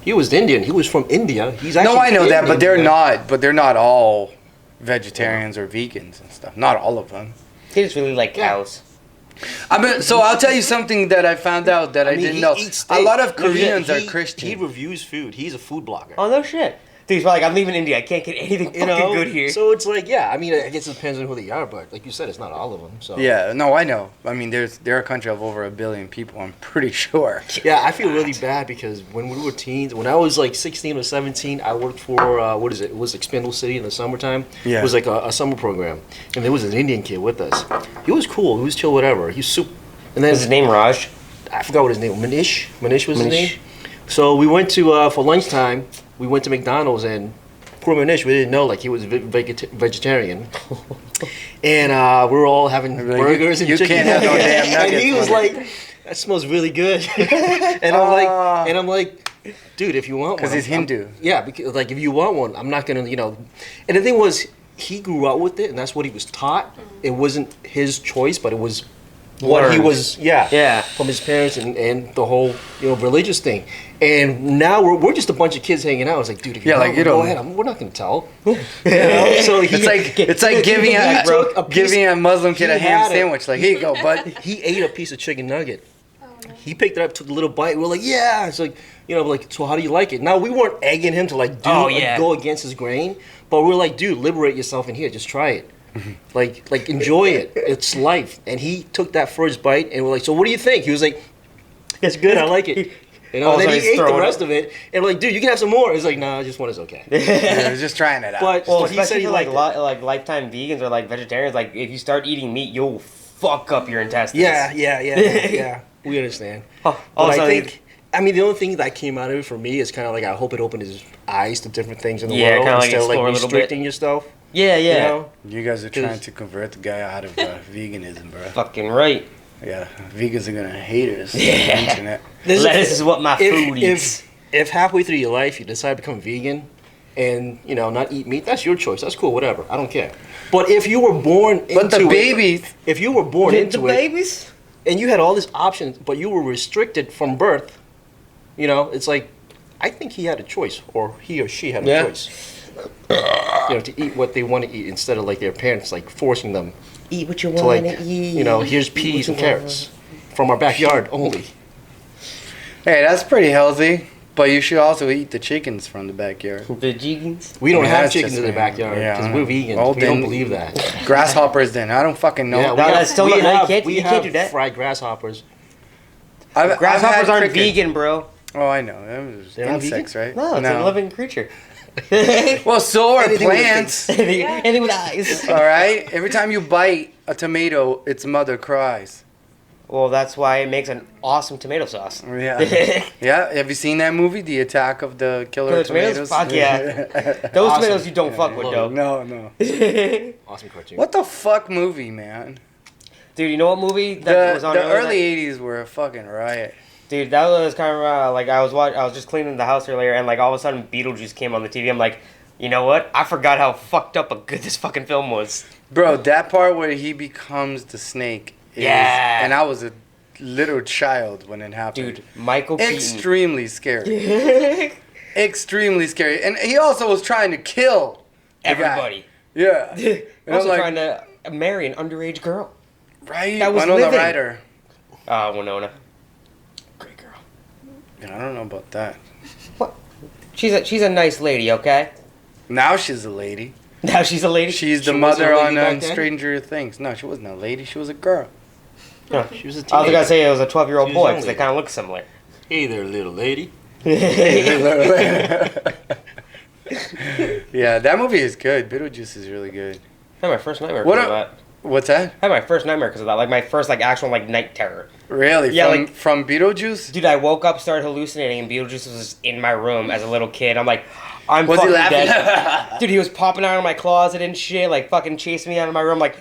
He was Indian. He was from India. He's actually No, I know that, in but they're India. not. But they're not all vegetarians or vegans and stuff. Not all of them. They just really like cows. I mean, so I'll tell you something that I found out that I, mean, didn't he know. eats A steak. lot of Legit, Koreans are he Christian. reviews food. He's a food blogger. Oh no shit. Dude, he's probably like, I'm leaving India. I can't get anything You fucking know, good here. so it's like, yeah. I mean, I guess it depends on who they are, but like you said, it's not all of them. So Yeah, no, I know. I mean, they're a country of over 1 billion people. I'm pretty sure. Yeah, I feel really bad because when we were teens, when I was like 16 or 17, I worked for, what is it? It was Expendable City in the summertime. Yeah. It was like a summer program. And there was an Indian kid with us. He was cool. He was chill, whatever. He was super. And then What's his name, Raj? I forgot what his name was. Manish was his Manish. name. So we went to, for lunchtime, we went to McDonald's and poor Manish, we didn't know, like he was vegetarian. And we were all having Like, burgers and you chicken. can't have no damn And nuggets, he was buddy. like, that smells really good. and I'm like, dude, if you want one. Because he's Hindu. Yeah, because like if you want one, I'm not gonna, And the thing was, he grew up with it, and that's what he was taught. It wasn't his choice, but it was what he Learned. was. Yeah. From his parents and the whole religious thing. And now we're just a bunch of kids hanging out. It's like, dude, if you Yeah, want like, you one, go don't- ahead. We're not gonna tell. So he, It's like giving a took a piece- giving a Muslim kid he a ham had it. sandwich. Like, here you go, bud. he ate a piece of chicken nugget. Oh, no. He picked it up, took a little bite. We're like, yeah. It's like, like, so how do you like it? Now we weren't egging him to like go against his grain, but we're like, dude, liberate yourself in here. Just try it. like enjoy it. It's life. And he took that first bite, and we're like, so what do you think? He was like, it's good. I like it. And Oh, then so he he's ate the throwing rest of it, and we're like, dude, you can have some more. He's like, nah, just one is okay. Yeah, just trying it out. But Well, he said especially he for like liked it. like lifetime vegans or like vegetarians, like if you start eating meat, you'll fuck up your intestines. Yeah. We understand. Oh, But also, I think, the only thing that came out of it for me is kind of like I hope it opened his eyes to different things in the Yeah, world kinda like instead of like explore a little bit. restricting yourself. yeah. You know? You guys are trying to convert the guy out of veganism, bro. Fucking right. Yeah, vegans are gonna hate us on the Yeah. internet. Lettuce is what my food eats. If halfway through your life you decide to become vegan and not eat meat, that's your choice. That's cool, whatever. I don't care. But if you were born into But the it, babies, if you were born The into it babies? and you had all these options, but you were restricted from birth, it's like I think he had a choice, or he or she had a Yeah. choice. To eat what they want to eat instead of like their parents like forcing them Eat what you to want like to eat. here's peas and carrots from our backyard only. hey, that's pretty healthy. But you should also eat the chickens from the backyard. The vegans? We don't Yeah, have that's chickens just in the me. backyard Yeah, because I we're know. vegans. Well, We don't then- believe that. Grasshoppers, then I don't fucking know. Yeah, No, that's still not- no, you can't do have that. fried grasshoppers. I've Grasshoppers had aren't crickets. vegan, bro. Oh, I know. That was They're not insects, right? No, it's a living creature. Well, so are Anything with a plants. Anything with eyes. All right. Every time you bite a tomato, its mother cries. Well, that's why it makes an awesome tomato sauce. Yeah. Yeah. Have you seen that movie, The Attack of the Killer Killer tomatoes? Tomatoes? Fuck yeah. Those Awesome. tomatoes you don't fuck with, though. No, no. Awesome cartoon. What the fuck movie, man? Dude, you know what movie that The, was on the earlier early that- '80s were a fucking riot. Dude, that was kind of like I was just cleaning the house earlier, and like all of a sudden Beetlejuice came on the TV. I'm like, you know what? I forgot how fucked up a good this fucking film was. Bro, that part where he becomes the snake. Yeah. And I was a little child when it happened. Dude, Michael Keaton. Extremely scary. Extremely scary. And he also was trying to kill the guy. Everybody. Yeah. And I'm Also like, trying to marry an underage girl. right? that was Winona living. Ryder. Winona. Great girl. Yeah, I don't know about that. What? She's a nice lady, okay? Now she's a lady. Now she's a lady. She's the She wasn't mother a lady on back then? Stranger Things. No, she wasn't a lady. She was a girl. She was a I was teenager. gonna say it was a 12-year-old She was boy young because they lady. kind of look similar. Hey there, little lady. Yeah, that movie is good. Beetlejuice is really good. I had my first nightmare What because of a- that. What's that? I had my first nightmare because of that. Like my first actual night terror. Really? Yeah, from, like- from Beetlejuice? Dude, I woke up, started hallucinating, and Beetlejuice was in my room as a little kid. I'm like, I'm Was he fucking laughing? dead. Dude, he was popping out of my closet and shit, like fucking chasing me out of my room, like,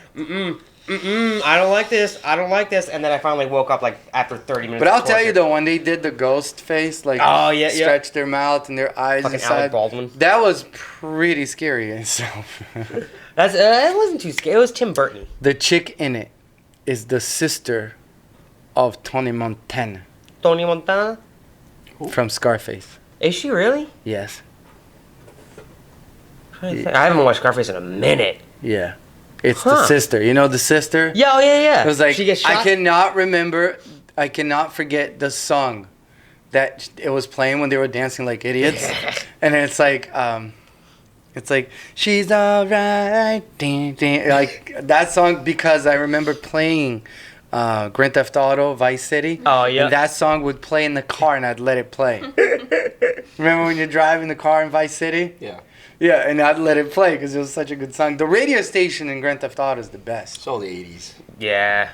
I don't like this, and then I finally woke up like after 30 minutes. But I'll of tell you torture. though, when they did the ghost face, like Oh, yeah, yeah. stretch their mouth and their eyes Fucking inside, Alec Baldwin. that was pretty scary in itself. That's it wasn't too scary. It was Tim Burton. The chick in it is the sister of Tony Montana Tony Montana. from Scarface. Is she really? Yes. I haven't watched Scarface in a minute. Yeah. It's the Huh. sister. You know the sister? Yeah, oh, yeah. It was like she gets shot. I cannot forget the song that it was playing when they were dancing like idiots. And it's like she's alright, like that song because I remember playing Grand Theft Auto Vice City. Oh, yeah. And that song would play in the car and I'd let it play. Remember when you're driving the car in Vice City? Yeah. Yeah, and I'd let it play because it was such a good song. The radio station in Grand Theft Auto is the best. It's all the 80s. Yeah.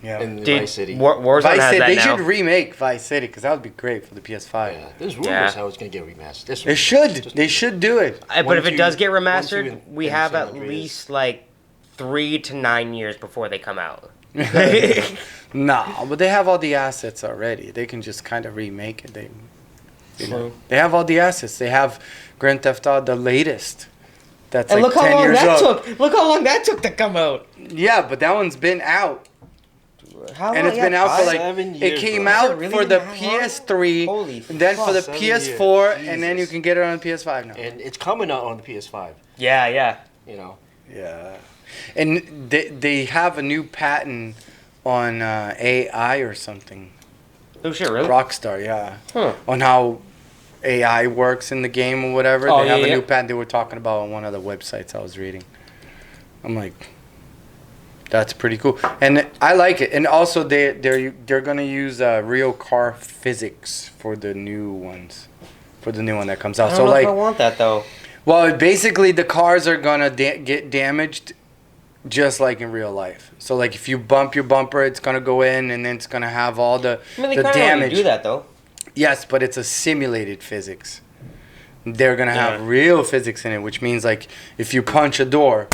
Yeah. In Dude, Vice City. Warzone Vice has City. that They now. should remake Vice City because that would be great for the PS5. Yeah. There's rumors Yeah. how it's going to get remastered. This They one- should. just- They should do it. But One, if it two- does get 1, 2, remastered, and- we and have San at Andreas. least like 3 to 9 years before they come out. Nah, but they have all the assets already. They can just kind of remake it. They have all the assets. They have Grand Theft Auto, the latest. That's And like look how 10 long years that old. took. Look how long that took to come out. Yeah, but that one's been out. How And long? it's been out for like 7 it years, came bro. Is it out really for been the that long? PS3 Holy and then for the fuck, 7 PS4 years. and then you Jesus. can get it on the PS5 now. And it's coming out on the PS5. Yeah, yeah. You know. Yeah. And they have a new patent on AI or something. Oh shit, really? Rockstar, yeah. Huh. On how AI works in the game or whatever. Oh, They have yeah, a yeah. new patent they were talking about on one of the websites I was reading. I'm like, that's pretty cool. And I like it. And also they're gonna use real car physics for the new ones. For the new one that comes out. I don't So know like if I want that though. well, basically the cars are gonna get damaged just like in real life. So like if you bump your bumper, it's gonna go in and then it's gonna have all the I mean, they the kind of damage. do that though. Yes, but it's a simulated physics. They're gonna have Yeah. real physics in it, which means like if you punch a door,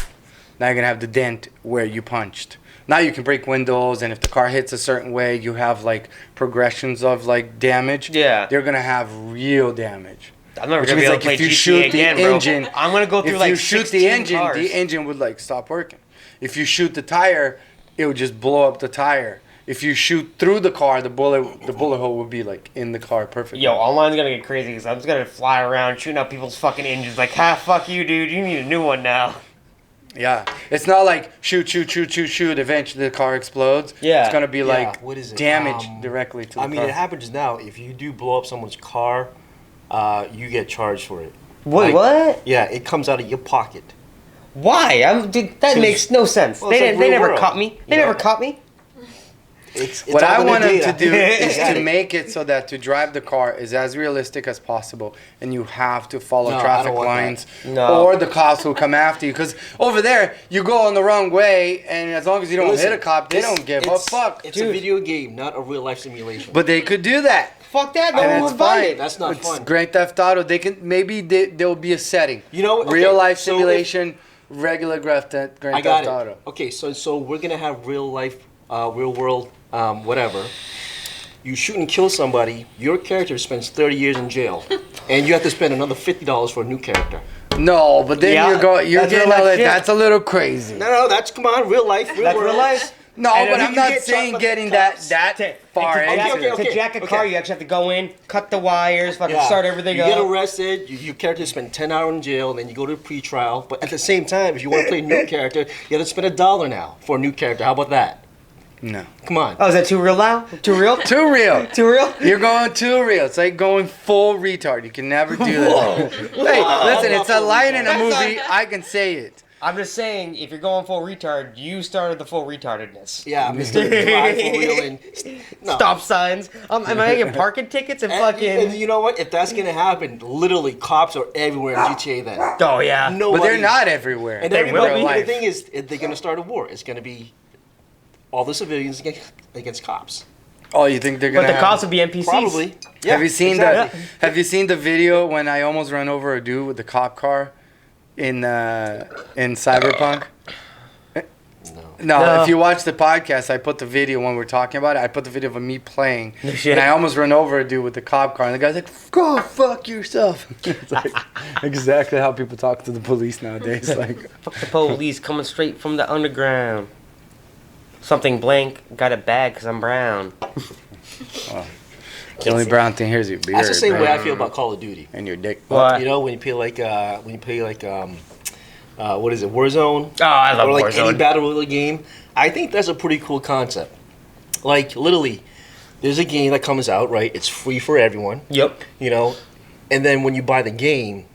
now you're gonna have the dent where you punched. Now you can break windows, and if the car hits a certain way, you have like progressions of like damage. Yeah. They're gonna have real damage. I'm never Which gonna be means, able like, to play if you GTA shoot the again, bro. engine- I'm gonna go through If like you shoot 16 the engine, cars. the engine would like stop working. If you shoot the tire, it would just blow up the tire. If you shoot through the car, the bullet hole would be like in the car perfectly. Yo, online's gonna get crazy because I'm just gonna fly around shooting up people's fucking engines. Like, fuck you, dude. You need a new one now. Yeah, it's not like shoot. Eventually, the car explodes. Yeah. It's gonna be like Yeah, what is it? damage directly to the I mean, car. it happens now. If you do blow up someone's car, you get charged for it. Wait, Like- what? Yeah, it comes out of your pocket. Why? Dude, that makes no sense. Well, it's they like they real never world, caught me. They you never know? caught me. It's What all I in the want them data. to do is Got to it. make it so that to drive the car is as realistic as possible, and you have to follow No, I traffic don't want that. lines, No. or the cops will come after you. Because over there, you go on the wrong way, and as long as you don't Listen, hit a cop, they it's- don't give a it's- fuck. It's a video game, not a real life simulation. But they could do that. Fuck that. No And one it's would buy fine. it. That's not It's fun. Grand Theft Auto. They can maybe there'll be a setting. You know, okay, real life so if- simulation, regular Grand I got Theft it. Auto. Okay, so we're gonna have real life, real world, whatever. You shoot and kill somebody. Your character spends 30 years in jail, and you have to spend another $50 for a new character. No, but then Yeah, you're that's getting real life shit. that's a little crazy. No, that's come on, real life, real That's world. real life. No, And but then I'm you not get saying shot by getting the cops. that far And to, into it. to jack a car, you actually have to go in, cut the wires, fucking Yeah. start everything you up. get arrested, your character spend 10 hours in jail, and then you go to a pre-trial. But at the same time, if you want to play a new character, you have to spend $1 now for a new character. How about that? No. Come on. Oh, is that too real now? Too real? Too real. Too real? You're going too real. It's like going full retard. You can never do that. Hey, listen, it's a full line in a retard. movie. I can say it. I'm just saying, if you're going full retard, you started the full retardedness. Yeah, Mr. Drive for real and no. Stop signs. Am I getting parking tickets and And fucking? you know what? If that's gonna happen, literally cops are everywhere in GTA then. Oh yeah. But Nobody, they're not everywhere. And They everybody. will be. The thing is, they're gonna start a war. It's gonna be all the civilians against cops. Oh, you think they're But gonna? the have- cops would be NPCs. Probably. Yeah, have you seen exactly. Have you seen the video when I almost run over a dude with the cop car in Cyberpunk? No. No, No. if you watch the podcast, I put the video when we're talking about it. I put the video of me playing, No shit. and I almost run over a dude with the cop car, and the guy's like, "Go fuck yourself." It's like exactly how people talk to the police nowadays. Like, Fuck the police coming straight from the underground. Something blank. Got it bad because I'm brown. the only brown thing here is your beard. That's the same way bro, I feel about Call of Duty. and your dick. What? You know, when you play like what is it, Warzone? Oh, I love Or like Warzone. any battle royale game. I think that's a pretty cool concept. Like literally, there's a game that comes out, right? It's free for everyone, Yep. you know, and then when you buy the game,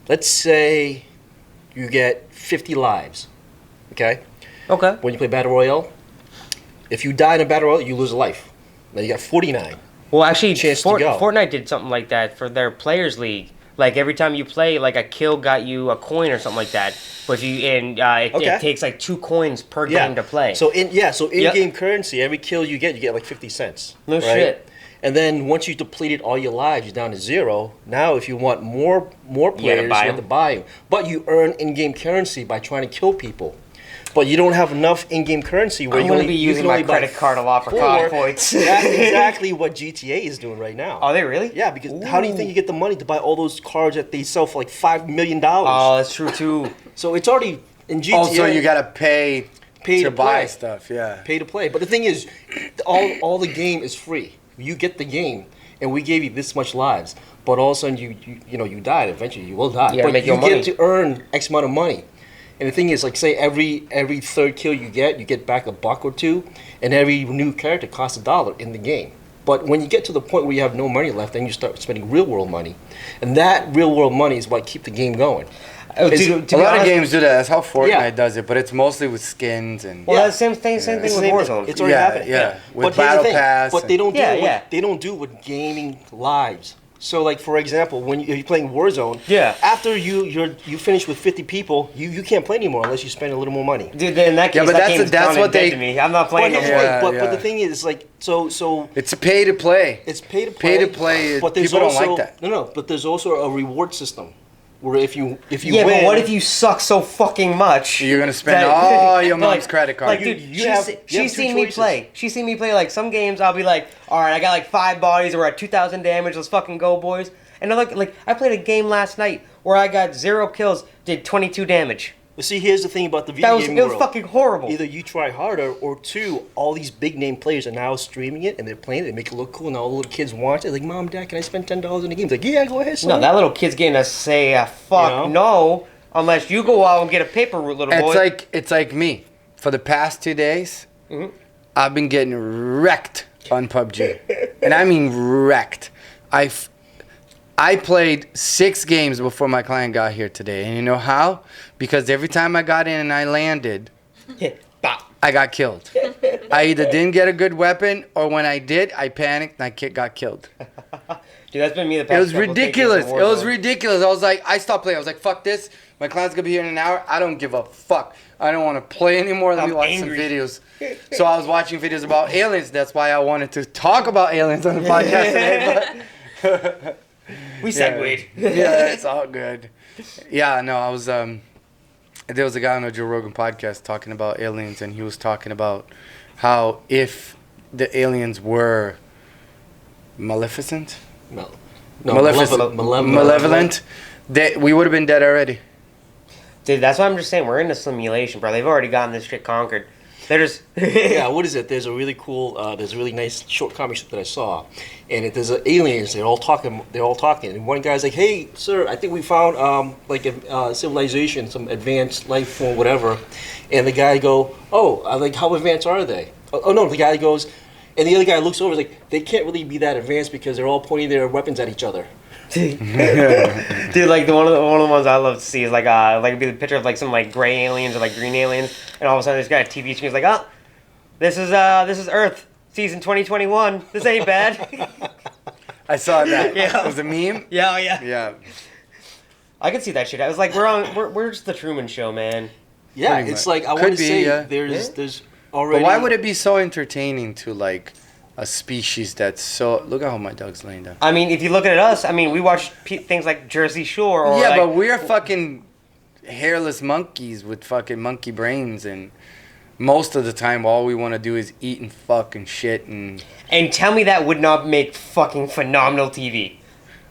let's say you get 50 lives, okay? Okay. When you play battle royale, if you die in a battle royale, you lose a life. Now you got 49. Well, actually, Chance to go. Fortnite did something like that for their players league. Like every time you play, like a kill got you a coin or something like that. But if you it Okay. takes like 2 coins per game to play. So Yep. in-game currency, every kill you get like 50 cents. No right? shit. And then once you depleted all your lives, you're down to 0. Now, if you want more players, buy you have to buy them. But you earn in-game currency by trying to kill people. But you don't have enough in-game currency where I'm you gonna only be you using can my only buy credit card a lot for COD points. That's exactly what GTA is doing right now. Oh, they really? Yeah, because how do you think you get the money to buy all those cars that they sell for like $5 million? Oh, that's true too. So it's already in GTA. Also, you gotta pay Pay to to buy play. stuff. Yeah. Pay to play. But the thing is, all the game is free. You get the game, and we gave you this much lives. But all of a sudden, you died. Eventually, you will die. You gotta but make you your get money. to earn X amount of money. And the thing is, like, say every third kill you get back $1 or $2, and every new character costs $1 in the game. But when you get to the point where you have no money left, then you start spending real world money, and that real world money is what keep the game going. Oh, It's- to A be lot of honest- games do that. That's how Fortnite Yeah. does it, but it's mostly with skins and. Well, Yeah. that's same thing. Same thing with Same- Warzone. It's already Yeah, happening. yeah. With But here's the Battle thing, Pass But they don't do Yeah, it. yeah. They don't do it with gaming lives. So, like for example, when you're playing Warzone, Yeah. after you finish with 50 people, you can't play anymore unless you spend a little more money. Dude, in that case, Yeah, but that that's- game's that's counted what dead they- to me. I'm not playing But, no here's more. the thing, Yeah, but yeah. the thing is, like, so It's a pay to play. it's pay to play. Pay to play. But there's People don't also, like that. No, but there's also a reward system where if you Yeah, win, but what if you suck so fucking much? You're gonna spend that- all your Like- mom's credit card. Like, dude, You have two she's seen me choices. play. She's seen me play. Like some games, I'll be like, all right, I got like 5 bodies, or we're at 2,000 damage. Let's fucking go, boys. And I'm like I played a game last night where I got 0 kills, did 22 damage. But see, here's the thing about the That video was game it was world. fucking horrible. Either you try harder, or 2, all these big name players are now streaming it and they're playing it. They make it look cool, and all the little kids watch it. Like, Mom, Dad, can I spend $10 in the game? It's like, yeah, go ahead, son. No, that little kid's getting to say fuck You no, unless you go out and get a paper route, little boy. It's like me. For the past 2 days, I've been getting wrecked on PUBG, and I mean wrecked. I played 6 games before my client got here today, and you know how? Because every time I got in and I landed, Bop. I got killed. I either didn't get a good weapon, or when I did, I panicked and I got killed. Dude, that's been me the It past was couple ridiculous. days in It was Warzone. ridiculous. I was like, I stopped playing. I was like, fuck this. My client's gonna be here in an hour. I don't give a fuck. I don't want to play anymore. Let me I'm watch angry. some videos. So I was watching videos about aliens. That's why I wanted to talk about aliens on the podcast today. But We segued. yeah, it's all good. Yeah, no, I was there was a guy on a Joe Rogan podcast talking about aliens, and he was talking about how if the aliens were maleficent, No, malevolent, we would have been dead already. Dude, that's why I'm just saying we're in a simulation, bro. They've already gotten this shit conquered. They're just Yeah, what is it? There's a really cool, there's a really nice short comic strip that I saw, and there's aliens. They're all talking. And one guy's like, "Hey, sir, I think we found like a civilization, some advanced life form, whatever." And the guy go, "Oh, like how advanced are they?" Oh no, the guy goes, and the other guy looks over, is like, "They can't really be that advanced because they're all pointing their weapons at each other." dude, like one of the ones I love to see is like it'd be the picture of like some like gray aliens or like green aliens, and all of a sudden this guy at TV screen is like, "Oh, this is Earth season 2021. This ain't bad." I saw that. Yeah. It was a meme. Yeah, yeah. Yeah. I could see that shit. I was like, we're just the Truman Show, man. Yeah, Pretty it's much. like I Could want to be, say yeah. there's already. But why would it be so entertaining to like a species that's so? Look at how my dog's laying down. I mean, if you look at us, I mean, we watch things like Jersey Shore or Yeah, like, but we're fucking hairless monkeys with fucking monkey brains, and most of the time, all we want to do is eat and fuck and shit, and and tell me that would not make fucking phenomenal TV.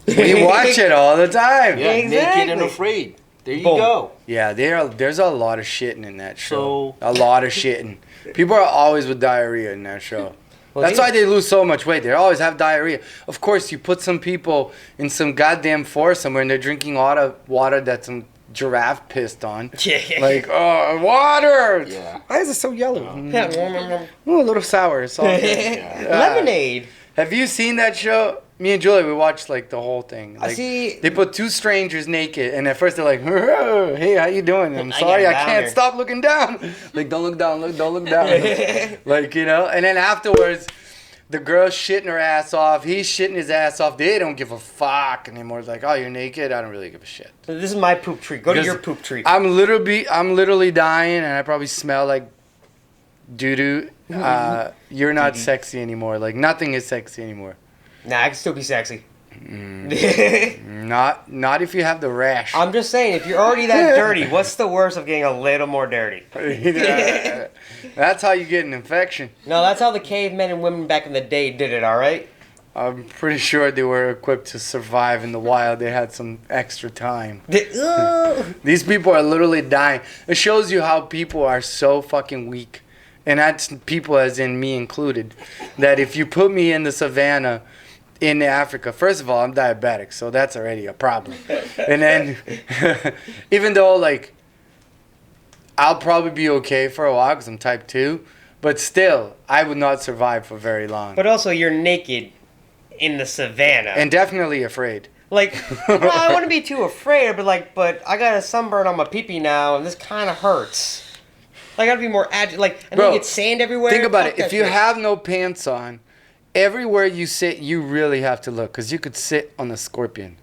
we watch it all the time. Yeah, naked and Exactly. afraid. There you Boom. go. Yeah, there's a lot of shitting in that show. So- A lot of shitting. People are always with diarrhea in that show. Well, That's why they lose so much weight. They always have diarrhea. Of course, you put some people in some goddamn forest somewhere and they're drinking all the water that some giraffe pissed on. Like, oh, water! Yeah. Why is it so yellow? Ooh, a little sour. It's all good. Lemonade. Have you seen that show? Me and Julie, we watched like the whole thing. I Like, see. they put two strangers naked, and at first they're like, "Hey, how you doing?" I'm I sorry, got I down can't there. stop looking down. Like, don't look down, don't look down. Like, you know. And then afterwards, the girl's shitting her ass off. He's shitting his ass off. They don't give a fuck anymore. It's like, oh, you're naked. I don't really give a shit. This is my poop tree. Go to Because your poop tree. I'm literally dying, and I probably smell like doo doo. You're not Doo-doo. sexy anymore. Like, nothing is sexy anymore. Nah, I can still be sexy. Not if you have the rash. I'm just saying, if you're already that dirty, what's the worst of getting a little more dirty? That's how you get an infection. No, that's how the cavemen and women back in the day did it, alright? I'm pretty sure they were equipped to survive in the wild. They had some extra time. These people are literally dying. It shows you how people are so fucking weak. And that's people as in me included. That if you put me in the savannah in Africa, first of all, I'm diabetic, so that's already a problem. And then, even though, like, I'll probably be okay for a while because I'm type 2, but still, I would not survive for very long. But also, you're naked in the savannah. And definitely afraid. like, well, I wouldn't be too afraid, but I got a sunburn on my pee-pee now, and this kind of hurts. Like, I gotta be more agile. Like, and Bro, then you get sand everywhere. Think about Fuck it. that If you shit. have no pants on, everywhere you sit, you really have to look because you could sit on a scorpion.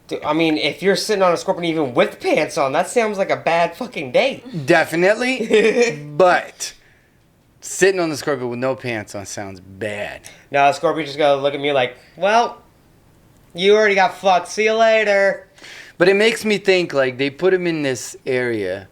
Dude, I mean, if you're sitting on a scorpion even with pants on, that sounds like a bad fucking day. Definitely. But sitting on the scorpion with no pants on sounds bad. Now, the scorpion just gotta look at me like, well, you already got fucked. See you later. But it makes me think like they put him in this area,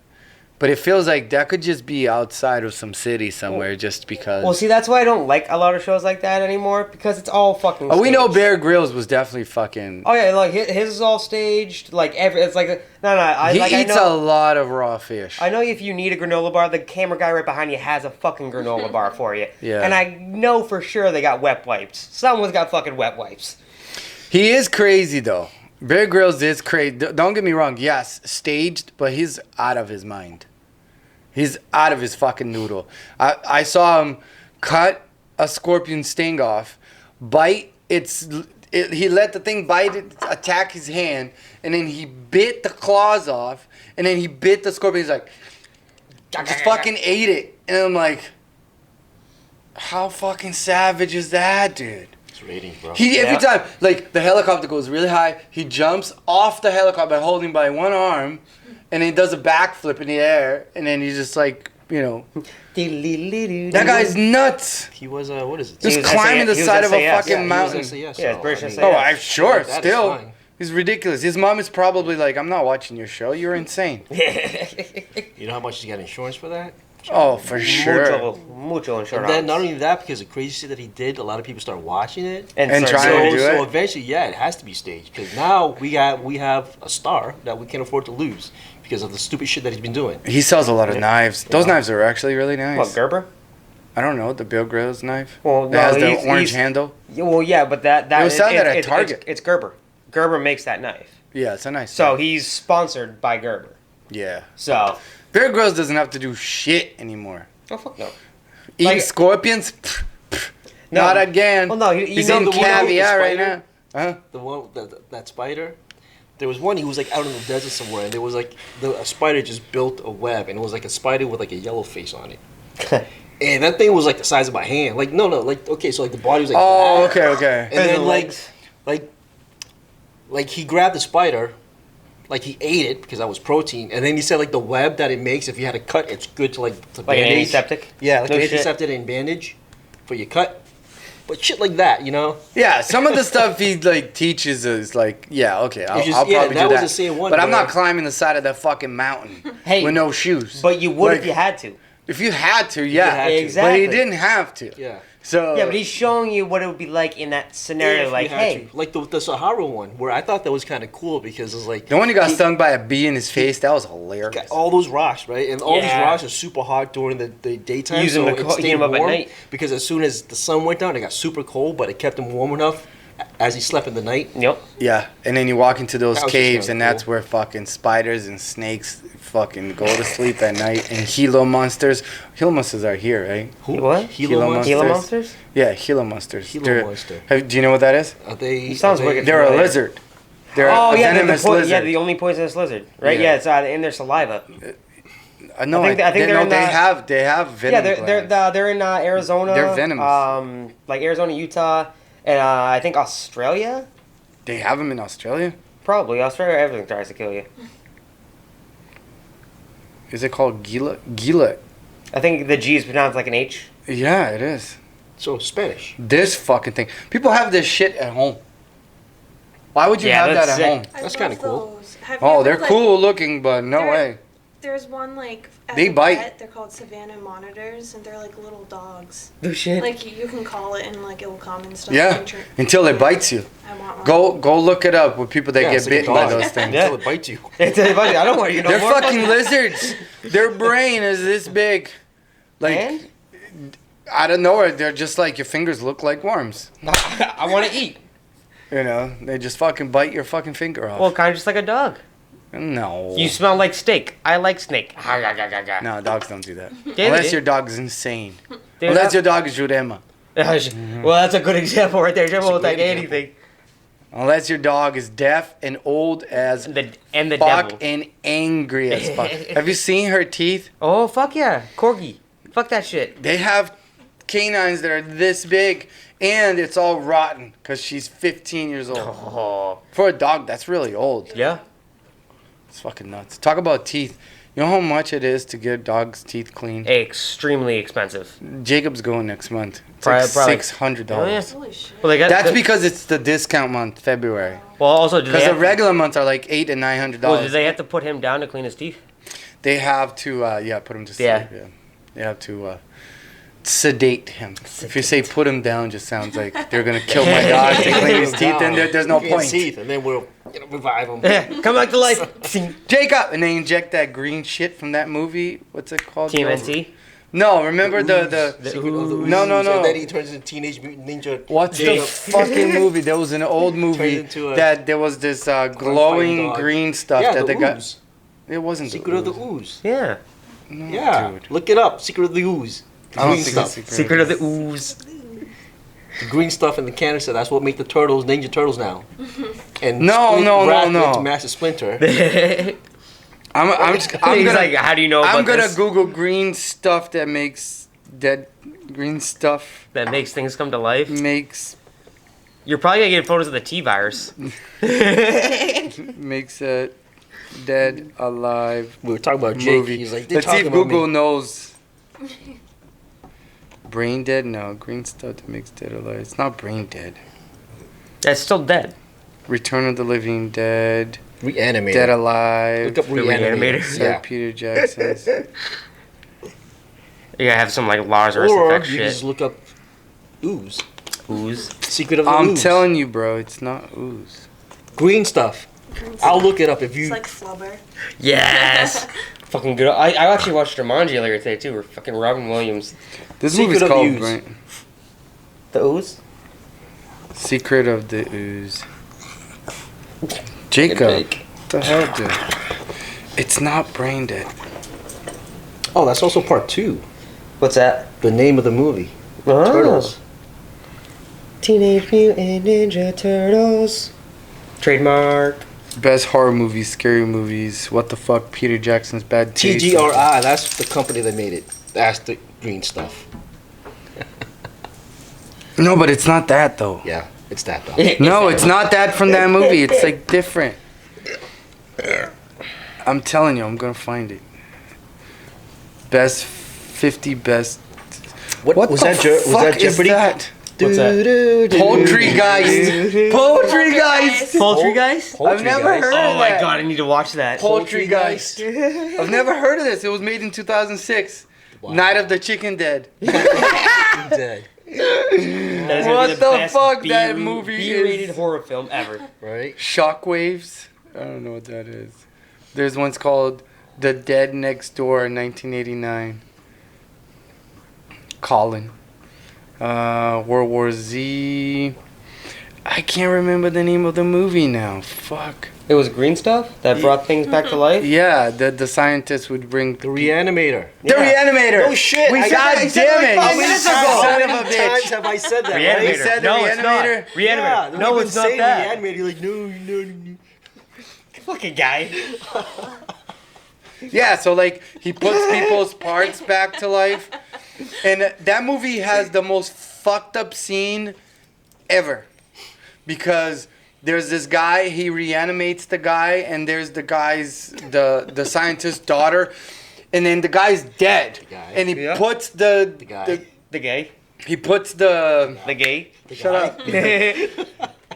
but it feels like that could just be outside of some city somewhere just because. Well, see, that's why I don't like a lot of shows like that anymore, because it's all fucking Oh, we know staged. Bear Grylls was definitely fucking. Oh yeah, like his is all staged. Like it's like no. I He like I eats a know. lot of raw fish. I know if you need a granola bar, the camera guy right behind you has a fucking granola bar for you. Yeah. And I know for sure they got wet wipes. Someone's got fucking wet wipes. He is crazy though. Bear Grylls is crazy. Don't get me wrong. Yes, staged, but he's out of his mind. He's out of his fucking noodle. I saw him cut a scorpion sting off, bite he let the thing bite it, attack his hand, and then he bit the claws off, and then he bit the scorpion. He's like, just fucking ate it. And I'm like, How fucking savage is that, dude? It's ratings, bro. He every Yeah. time, like the helicopter goes really high, he jumps off the helicopter by holding by one arm, and he does a backflip in the air, and then he's just like, you know, that guy's nuts. He was what is it? Just was climbing the SAS. side of a Yeah, fucking he was mountain. SAS, Yeah, so, British I mean, SAS. Oh, I'm sure. that is Still, fine. he's ridiculous. His mom is probably like, "I'm not watching your show. You're insane." You know how much he got insurance for that? Oh, for sure. Mucho And then not only that, because the crazy shit that he did, a lot of people started watching it. And started trying doing to it. do So it. eventually, yeah, it has to be staged. Because now we have a star that we can't afford to lose because of the stupid shit that he's been doing. He sells a lot of knives. Those knives are actually really What, nice. Gerber? I don't know, the Bill Grylls knife. Well, It has the he's- orange he's- handle. Yeah, well, yeah, but that They were selling that at it's- Target. It's Gerber. Gerber makes that knife, Yeah, it's a nice. so knife. he's sponsored by Gerber. Yeah. So, Bear Grylls doesn't have to do shit anymore. oh fuck no. Eating Like- scorpions? No. Not again. Well, no, you He's know in the one with the caviar right spider? now. Huh? The one that spider. There was one he was like out in the desert somewhere, and there was like a spider just built a web, and it was like a spider with like a yellow face on it. And that thing was like the size of my hand. Like no, like okay, so like the body was like. Oh, that. okay, okay. And then the like, legs. like he grabbed the spider, like he ate it because that was protein, and then he said like the web that it makes if you had a cut, it's good to like an bandage. antiseptic. Yeah, like No an shit. antiseptic and bandage for your cut. But shit like that, you know. Yeah, some of the stuff he like teaches is like, yeah, okay, I'll, It's just- I'll yeah, probably that do was that. the same one but I'm not where- climbing the side of that fucking mountain Hey, with no shoes. But you would Like, if you had to. if you had to, yeah, had to. but Exactly. he didn't have to. Yeah. So Yeah, but he's showing you what it would be like in that scenario. If Like, you had hey, to. Like the Sahara one, where I thought that was kind of cool because it's like the one who got stung by a bee in his face, that was hilarious. got all those rocks, right? And all these Yeah. rocks are super hot during the daytime. Use 'em so to it heat stayed 'em up at warm, night. because as soon as the sun went down, it got super cold, but it kept him warm enough as he slept in the night. yep. Yeah, and then you walk into those That was just caves, kinda and that's cool. where fucking spiders and snakes fucking go to sleep at night, and Gila monsters. Gila monsters are here, right? Who? What? Gila Gila monsters? Gila Monsters? monsters? Yeah, Gila monsters. Gila They're- monster. Do you know what that is? Are they? He sounds are they- wicked. They're a familiar. lizard. They're Oh a yeah, they're the venomous lizard. yeah, the only poisonous lizard, right? Yeah. Yeah, it's in their saliva. No, I think they're no, in they the- have venom. Yeah, they're in Arizona. They're venomous. Like Arizona, Utah, and I think Australia. They have them in Australia. Probably Australia. Everything tries to kill you. Is it called Gila? Gila. I think the G is pronounced like an H. Yeah, it is. So Spanish. This fucking thing. People have this shit at home. Why would you Yeah, have that that's at sick. home? I That's love kinda cool. those. Have you Oh, ever, they're like, cool looking, but no they're- way. There's one like as They a bite. pet, they're called Savannah monitors, and they're like little dogs. No shit. Like you can call it and like it will come and stuff. Yeah, and tr- until it bites you. I want one. Go look it up with people that Yeah, get it's like a bitten by dog. those things. Yeah. Until it bites you. I don't want you. They're fucking lizards. Their brain is this big. Like And out of nowhere, they're just like your fingers look like worms. I want to eat. You know, they just fucking bite your fucking finger off. Well, kind of just like a dog. No. You smell like steak. I like snake. No, dogs don't do that. they Unless do. your dog is insane. Dude, Unless your dog is Jurema. Well, that's a good example right there. Jimbo will great take example. anything. Unless your dog is deaf and old as And the fuck devil. and angry as fuck. Have you seen her teeth? Oh fuck yeah, corgi. Fuck that shit. They have canines that are this big, and it's all rotten because she's 15 years old. Oh For a dog, that's really old. yeah. It's fucking nuts. Talk about teeth. You know how much it is to get a dog's teeth clean? Extremely expensive. Jacob's going next month. It's Probably- like $600. Oh, yeah. Holy shit. Well, they got. That's because it's the discount month, February. Well, also, do they Because the have, regular months are like $800 and $900. well, do they have to put him down to clean his teeth? They have to, put him to sleep. Yeah. Yeah. They have to sedate him. If you say put him down, just sounds like they're gonna kill my dog to clean his teeth, and there's no Clean his point. teeth, and then we'll revive him. Yeah, come back to life. Jacob, and they inject that green shit from that movie. What's it called? TMNT. No, remember the Secret of the No, Ooze, no, no. And then he turns into Teenage Mutant Ninja. what's the Jacob. fucking movie? There was an old movie into a that there was this glowing dog. green stuff Yeah, that the they got. Ooze. It wasn't Secret of the Ooze. Ooze. Yeah. No, Yeah, dude. look it up. Secret of the Ooze. The I don't green think stuff. it's Secret of the Ooze. The green stuff in the canister. That's what make the turtles Ninja Turtles now. And No, no, wrapped no, no. into Master Splinter. I'm He's gonna like, how do you know about I'm gonna this? Google green stuff that makes dead Green stuff that makes things come to life. makes You're probably gonna get photos of the T virus. makes a dead alive We were talking about Jake. movie. He's like, they're Let's see talking if about Google me. knows. Brain dead? No. Green stuff that makes dead alive. It's not brain dead. That's still dead. Return of the Living Dead. Reanimator. Dead Alive. Look up Reanimator. Reanimator. Sir Yeah. Peter Jackson's. You gotta have some like Lazarus Or effect you can shit. just look up Ooze. Ooze. Secret of the I'm Ooze. telling you, bro, it's not ooze. Green stuff. I'll look it up if you. It's like flubber. Yes. Fucking good. I actually watched Jumanji earlier today too. With fucking Robin Williams. This Secret movie's of called Ooze. Brain. The Ooze. Secret of the Ooze. Jacob. What the hell, dude? It's not brain dead. Oh, that's also part 2. What's that? The name of the movie. Oh. Turtles. Teenage Mutant Ninja Turtles. Trademark. Best horror movies, scary movies. What the fuck? Peter Jackson's Bad Taste. TGRI. That's the company that made it. That's the green stuff. No, but it's not that though. Yeah, it's that though. No, it's not that from that movie. It's like different. I'm telling you, I'm gonna find it. Best 50 best. What was the that? Was fuck that is Jeopardy? that? What's that? Poultrygeist. Poultrygeist. Poultrygeist? I've never heard Oh of my that. god, I need to watch that. Poultrygeist. I've never heard of this. It was made in 2006. Wow. Night of the Chicken Dead. Dead. That is gonna What be the best fuck that movie B-rated is. horror film ever. Right? Shockwaves. I don't know what that is. There's one's called The Dead Next Door, 1989. Colin. World War Z. I can't remember the name of the movie now. Fuck. It was green stuff that brought things back to life? Yeah, the scientists would bring The Reanimator. The Reanimator. Oh shit! We I God said that damn it! like 5 You minutes son ago. of a How many times bitch. have I said that? Reanimator. Right? said the No, it's not. Reanimator? Reanimator. Yeah, no, we've it's been not saying that. Reanimator. You're like, no. Fucking guy. Yeah, so like he puts people's parts back to life, and that movie has the most fucked up scene ever, because there's this guy, he reanimates the guy, and there's the guy's the scientist's daughter, and then the guy's dead, guy. and he Yeah. puts the guy. The gay. he puts the The gay. shut up.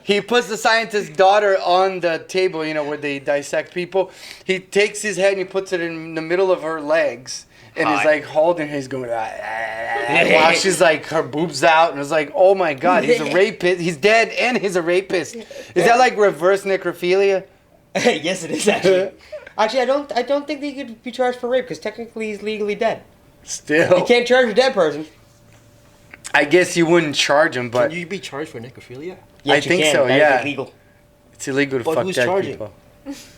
He puts the scientist's daughter on the table, you know, where they dissect people. He takes his head and he puts it in the middle of her legs. And he's Hot. like holding her, he's going, while she's like, her boobs out. And it's like, oh my God, he's a rapist. He's dead and he's a rapist. Is that like reverse necrophilia? Yes, it is actually. Actually, I don't think that he could be charged for rape because technically he's legally dead. You Still. can't charge a dead person. I guess you wouldn't charge him, but Can you be charged for necrophilia? Yes, I you think can. so, That is yeah. illegal. it's illegal to But fuck who's dead charging? people.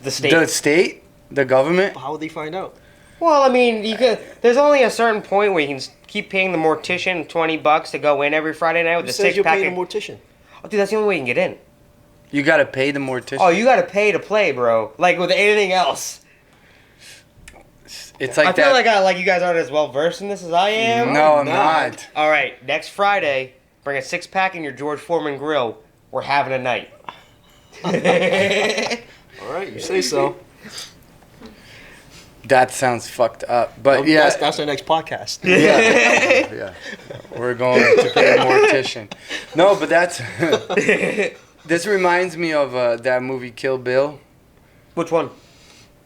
The state. The state? The government? How would they find out? Well, I mean, you could. There's only a certain point where you can keep paying the mortician $20 to go in every Friday night with Who a says six you're pack. paying a mortician? Oh, dude, that's the only way you can get in. You gotta pay the mortician. Oh, you gotta pay to play, bro. Like with anything else. It's like I feel that. like you guys aren't as well versed in this as I am. No, I'm not. not. All right, next Friday, bring a 6-pack in your George Foreman grill. We're having a night. All right, you say so. That sounds fucked up. But Well, yeah, that's our next podcast. yeah. We're going to pay a mortician. No, but that's. This reminds me of that movie Kill Bill, Which one?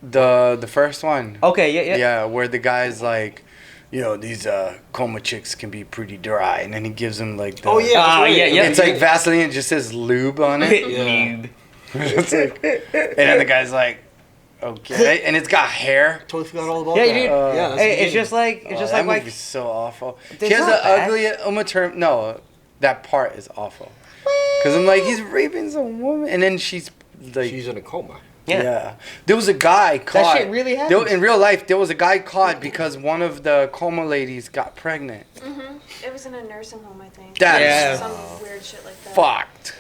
the first one. Okay, yeah. Yeah, where the guy's like, you know, these coma chicks can be pretty dry, and then he gives him like. The, Oh yeah, that's right. yeah, yeah. It's like Vaseline. It just says lube on it. Noob. It's like, and then the guy's like, okay, and it's got hair. Totally forgot all about Yeah, that. dude. Yeah, that's Hey, the it's game. just like That like movie's so awful. It's She has not the bad. ugly Uma Thurman. No, that part is awful. Cause I'm like, he's raping some woman, and then she's like, She's in a coma. yeah. There was a guy caught. shit really happened. In real life, there was a guy caught because one of the coma ladies got pregnant. It was in a nursing home, I think. That Yeah. is Some weird shit like that. fucked.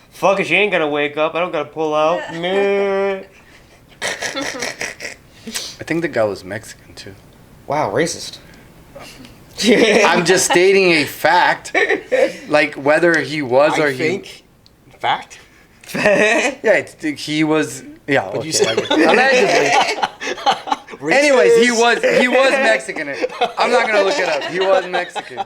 fuck it, she ain't gonna wake up. I don't gotta pull out. Meh. I think the guy was Mexican too. Wow, racist. I'm just stating a fact. Like whether he was or I think. Fact. he was. Yeah, But okay, you said- allegedly. Anyways, he was Mexican. I'm not gonna look it up. He was Mexican,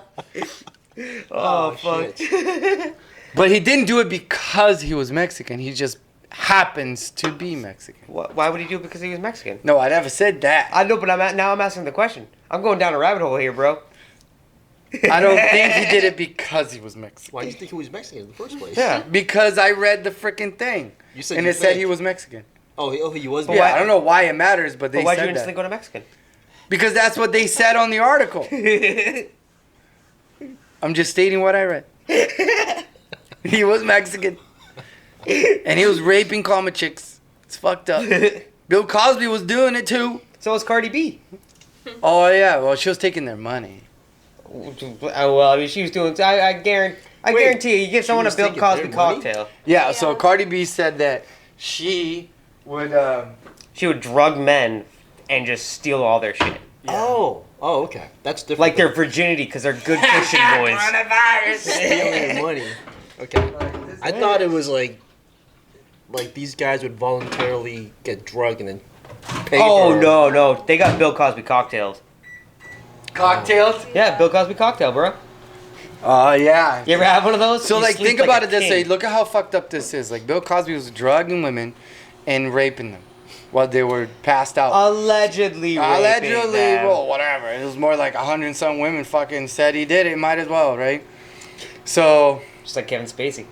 Oh, fuck. shit. but he didn't do it because he was Mexican. He just happens to be Mexican. Why would he do it because he was Mexican? No, I never said that. I know, but now I'm asking the question. I'm going down a rabbit hole here, bro. I don't think he did it because he was Mexican. Why do you think he was Mexican in the first place? Yeah. Because I read the freaking thing, You said and you it said he think. was Mexican. Oh, he was. But Yeah, why- I don't know why it matters, but they But why'd you said instantly that. go to Mexican? Because that's what they said on the article. I'm just stating what I read. He was Mexican. And he was raping comma chicks. It's fucked up. Bill Cosby was doing it too. So was Cardi B. Oh yeah, well she was taking their money. Well, I mean, she was doing. I guarantee you give someone a was Bill taking their Cosby money? cocktail. Yeah, so Yeah. Cardi B said that she would She would drug men and just steal all their shit. Oh, okay. That's different. Like their virginity because they're good Christian boys. stealing your money. Okay. I thought it was like these guys would voluntarily get drugged and then pay. Oh, for- no. They got Bill Cosby cocktails. cocktails. Yeah, Bill Cosby cocktail, bro. Oh yeah. You ever have one of those? So You like sleep think about a it this way. king. Look at how fucked up this is. Like Bill Cosby was drugging women and raping them while they were passed out. Allegedly raping Allegedly, them. well, whatever. It was more like 100 and some women fucking said he did it. Might as well, right? So, Just like Kevin Spacey.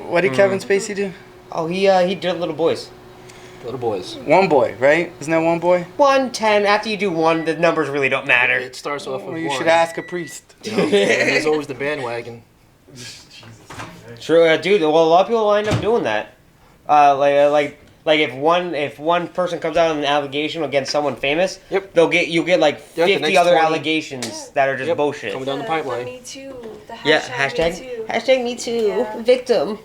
what did Kevin Spacey do? Oh, he did little boys. Little boys. One boy, right? Isn't that one boy? 110. After you do one, the numbers really don't matter. It starts off with Well, you one. should ask a priest. You know, and there's always the bandwagon. True, dude. Well, a lot of people will end up doing that. Like if one person comes out on an allegation against someone famous, Yep. you'll get like Yeah, the 50 next other 20. allegations that are just Yep. bullshit. Coming down the pipeline. Me too. The hashtag, Yeah, Me too. #MeToo, Yeah. victim.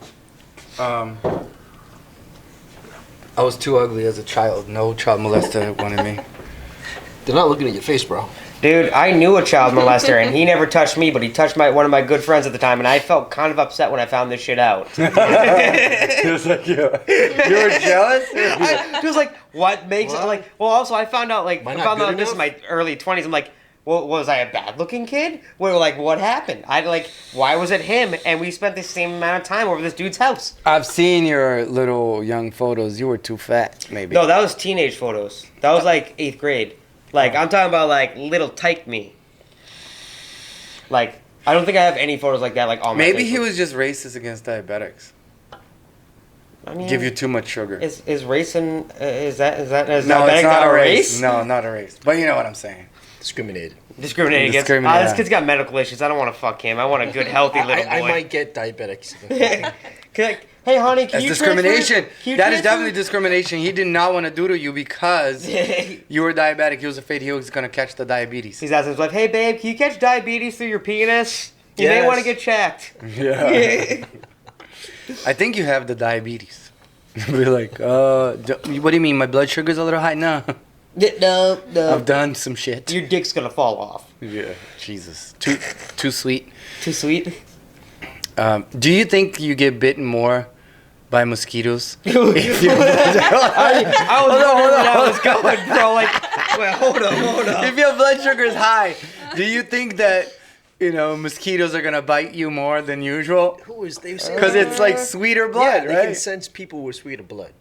I was too ugly as a child. No child molester wanted me. They're not looking at your face, bro. Dude, I knew a child molester, and he never touched me, but he touched one of my good friends at the time, and I felt kind of upset when I found this shit out. He was like, you were jealous? I was like, what makes it like? Well, also I found out Am I I not found good out this in enough? my early 20s. I'm like, well, was I a bad-looking kid? What happened? Why was it him? And we spent the same amount of time over this dude's house. I've seen your little young photos. You were too fat, maybe. No, that was teenage photos. That was like 8th grade. Like I'm talking about like little tyke me. Like I don't think I have any photos like that. Like on my Maybe he Facebook. was just racist against diabetics. I mean, Give you too much sugar. is racing is diabetic No, it's not not a race. No, not a race. But you know what I'm saying. Discriminated. Discriminating against. Discriminate, This yeah. kid's got medical issues. I don't want to fuck him. I want a good, healthy little boy. I might get diabetics. Like, hey, honey, can That's you discrimination. transfer- can you That is transfer- definitely discrimination. He did not want to do to you because you were diabetic. He was afraid he was going to catch the diabetes. He's asking his wife, hey, babe, can you catch diabetes through your penis? You may Yes. want to get checked. Yeah. I think you have the diabetes. Be like, what do you mean? My blood sugar's a little high? No. No, I've done some shit. Your dick's gonna fall off. Yeah. Jesus. Too sweet. Too sweet. Do you think you get bitten more by mosquitoes? I was wondering where that was going, bro. Like, wait, hold up. If your blood sugar is high, do you think that mosquitoes are gonna bite you more than usual? Who is they? say- Because it's like sweeter blood, yeah, they right? can sense people with sweeter blood.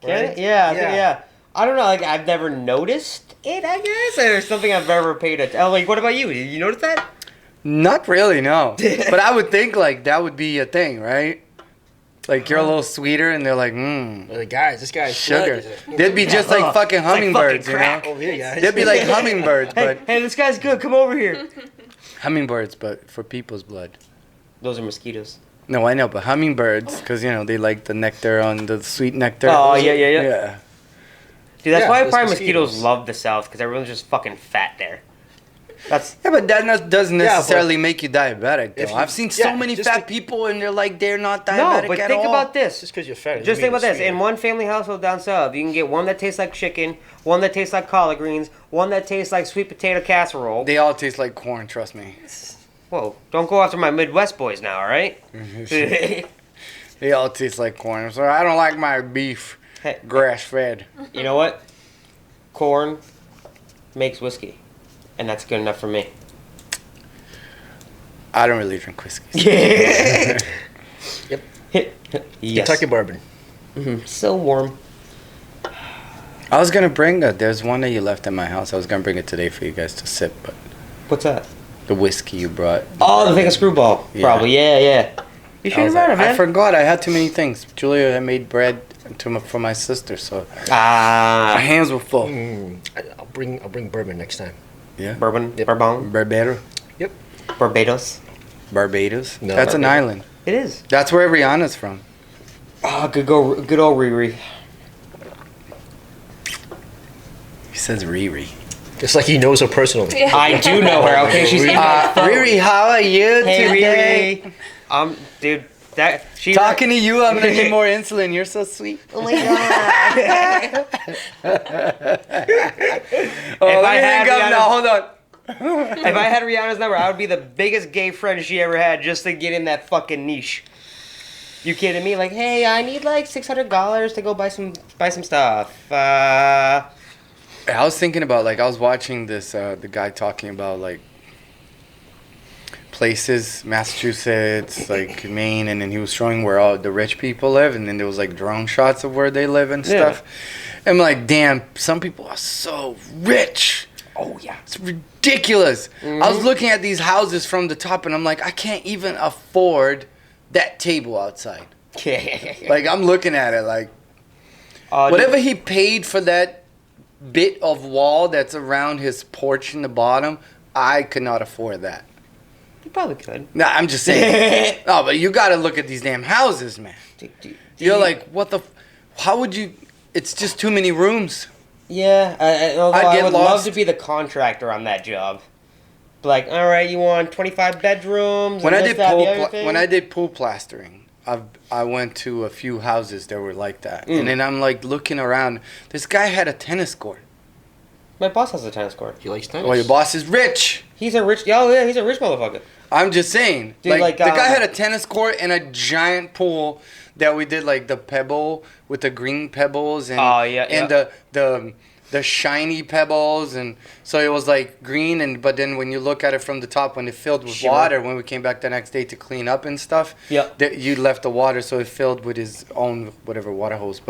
Can it? Yeah, Yeah. yeah. I don't know. Like, I've never noticed it. I guess or something I've ever paid attention. Like, what about you? Did you notice that? Not really, no. But I would think like that would be a thing, right? Like you're a little sweeter, and they're like, They're like, guys, this guy's sugar. blood. They'd be just like Ugh. fucking It's like hummingbirds, fucking crack. you know? Over here, guys. They'd be like hummingbirds, Hey, but hey, this guy's good. Come over here. hummingbirds, but for people's blood. Those are mosquitoes. No, I know, but hummingbirds, because they like the nectar on the sweet nectar. Oh, yeah. Yeah. Dude, that's Yeah, why those probably mosquitoes mosquitoes. love the South because everyone's just fucking fat there. That's Yeah, but that doesn't Yeah, but necessarily make you diabetic, though. if you- I've seen so yeah, many just fat like- people, and they're like, they're not no. diabetic But at think all. about this. Just because you're fat. Just think about this. In one family household down south, you can get one that tastes like chicken, one that tastes like collard greens, one that tastes like sweet potato casserole. They all taste like corn, trust me. Whoa, don't go after my Midwest boys now, all right? They all taste like corn. So I don't like my beef Hey. grass fed. You know what? Corn makes whiskey, and that's good enough for me. I don't really drink whiskey. Yeah. Yep. Yes. Kentucky bourbon. So warm. I was gonna bring there's one that you left at my house. I was gonna bring it today for you guys to sip, but What's that? the whiskey you brought. Oh, the thing of screwball. Yeah. Probably. Yeah. You I should was have brought like, it, man. I forgot. I had too many things. Julia had made bread for my sister, so my hands were full. I'll bring bourbon next time. Yeah. Bourbon. Bourbon. Barbados. Yep. Barbados. Barbados. No, That's an Barbados. island. It is. That's where Rihanna's from. Ah, good old Riri. He says Riri. It's like he knows her personally. I do know her. Okay, she's in my phone. Riri, how are you Hey, today? Riri. Dude, that she Talking to you, I'm gonna need more insulin. You're so sweet. Oh my god. Oh, If let I me had hang up Rihanna's- now. Hold on. If I had Rihanna's number, I would be the biggest gay friend she ever had just to get in that fucking niche. You kidding me? Like, hey, I need like $600 to go buy some stuff. I was thinking about I was watching this the guy talking about places, Massachusetts, Maine, and then he was showing where all the rich people live, and then there was drone shots of where they live and stuff. I'm like, damn, some people are so rich. Oh yeah. It's ridiculous. I was looking at these houses from the top, and I'm like, I can't even afford that table outside. I'm looking at it whatever he paid for that bit of wall that's around his porch in the bottom, I could not afford that. You probably could. Nah, I'm just saying. No, but you gotta look at these damn houses, man. You're like, what the? How would you? It's just too many rooms. Yeah, although I'd I get would love lost. to be the contractor on that job. Like, all right, you want 25 bedrooms? When I and did this, that, the other thing? when I did pool plastering, I went to a few houses that were like that, Mm. and then I'm looking around. This guy had a tennis court. My boss has a tennis court. He likes tennis. Well, your boss is rich. He's a rich. Oh yeah, he's a rich motherfucker. I'm just saying. Dude, the like, guy had a tennis court and a giant pool that we did the pebble with the green pebbles and Oh, yeah, and the shiny pebbles, and so it was green, but then when you look at it from the top, when it filled with Shimmer. water, when we came back the next day to clean up and stuff, Yeah. you left the water, so it filled with his own whatever water hose,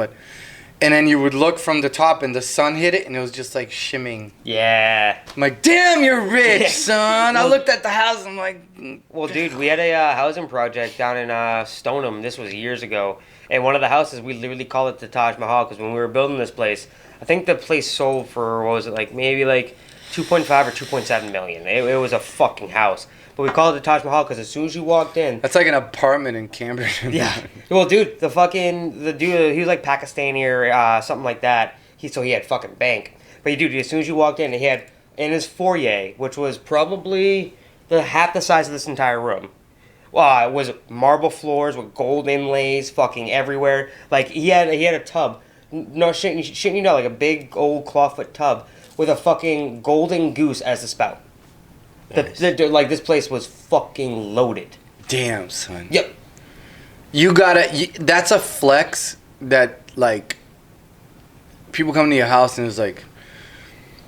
and then you would look from the top and the sun hit it and it was just shimming. Yeah. I'm like, damn, you're rich, son. I looked at the house, I'm like, Well, dude, we had a housing project down in Stoneham. This was years ago. And one of the houses, we literally called it the Taj Mahal because when we were building this place, I think the place sold for, what was it, maybe 2.5 or 2.7 million. It was a fucking house. But we called it the Taj Mahal because as soon as you walked in... that's like an apartment in Cambridge. Yeah. Well, dude, the dude, he was Pakistani or something like that. He had fucking bank. But dude, as soon as you walked in, he had in his foyer, which was probably half the size of this entire room. It was marble floors with gold inlays, fucking everywhere. He had a tub, no shit, a big old clawfoot tub with a fucking golden goose as the spout. Nice. This place was fucking loaded. Damn, son. Yep. You gotta. That's a flex that people come to your house and it's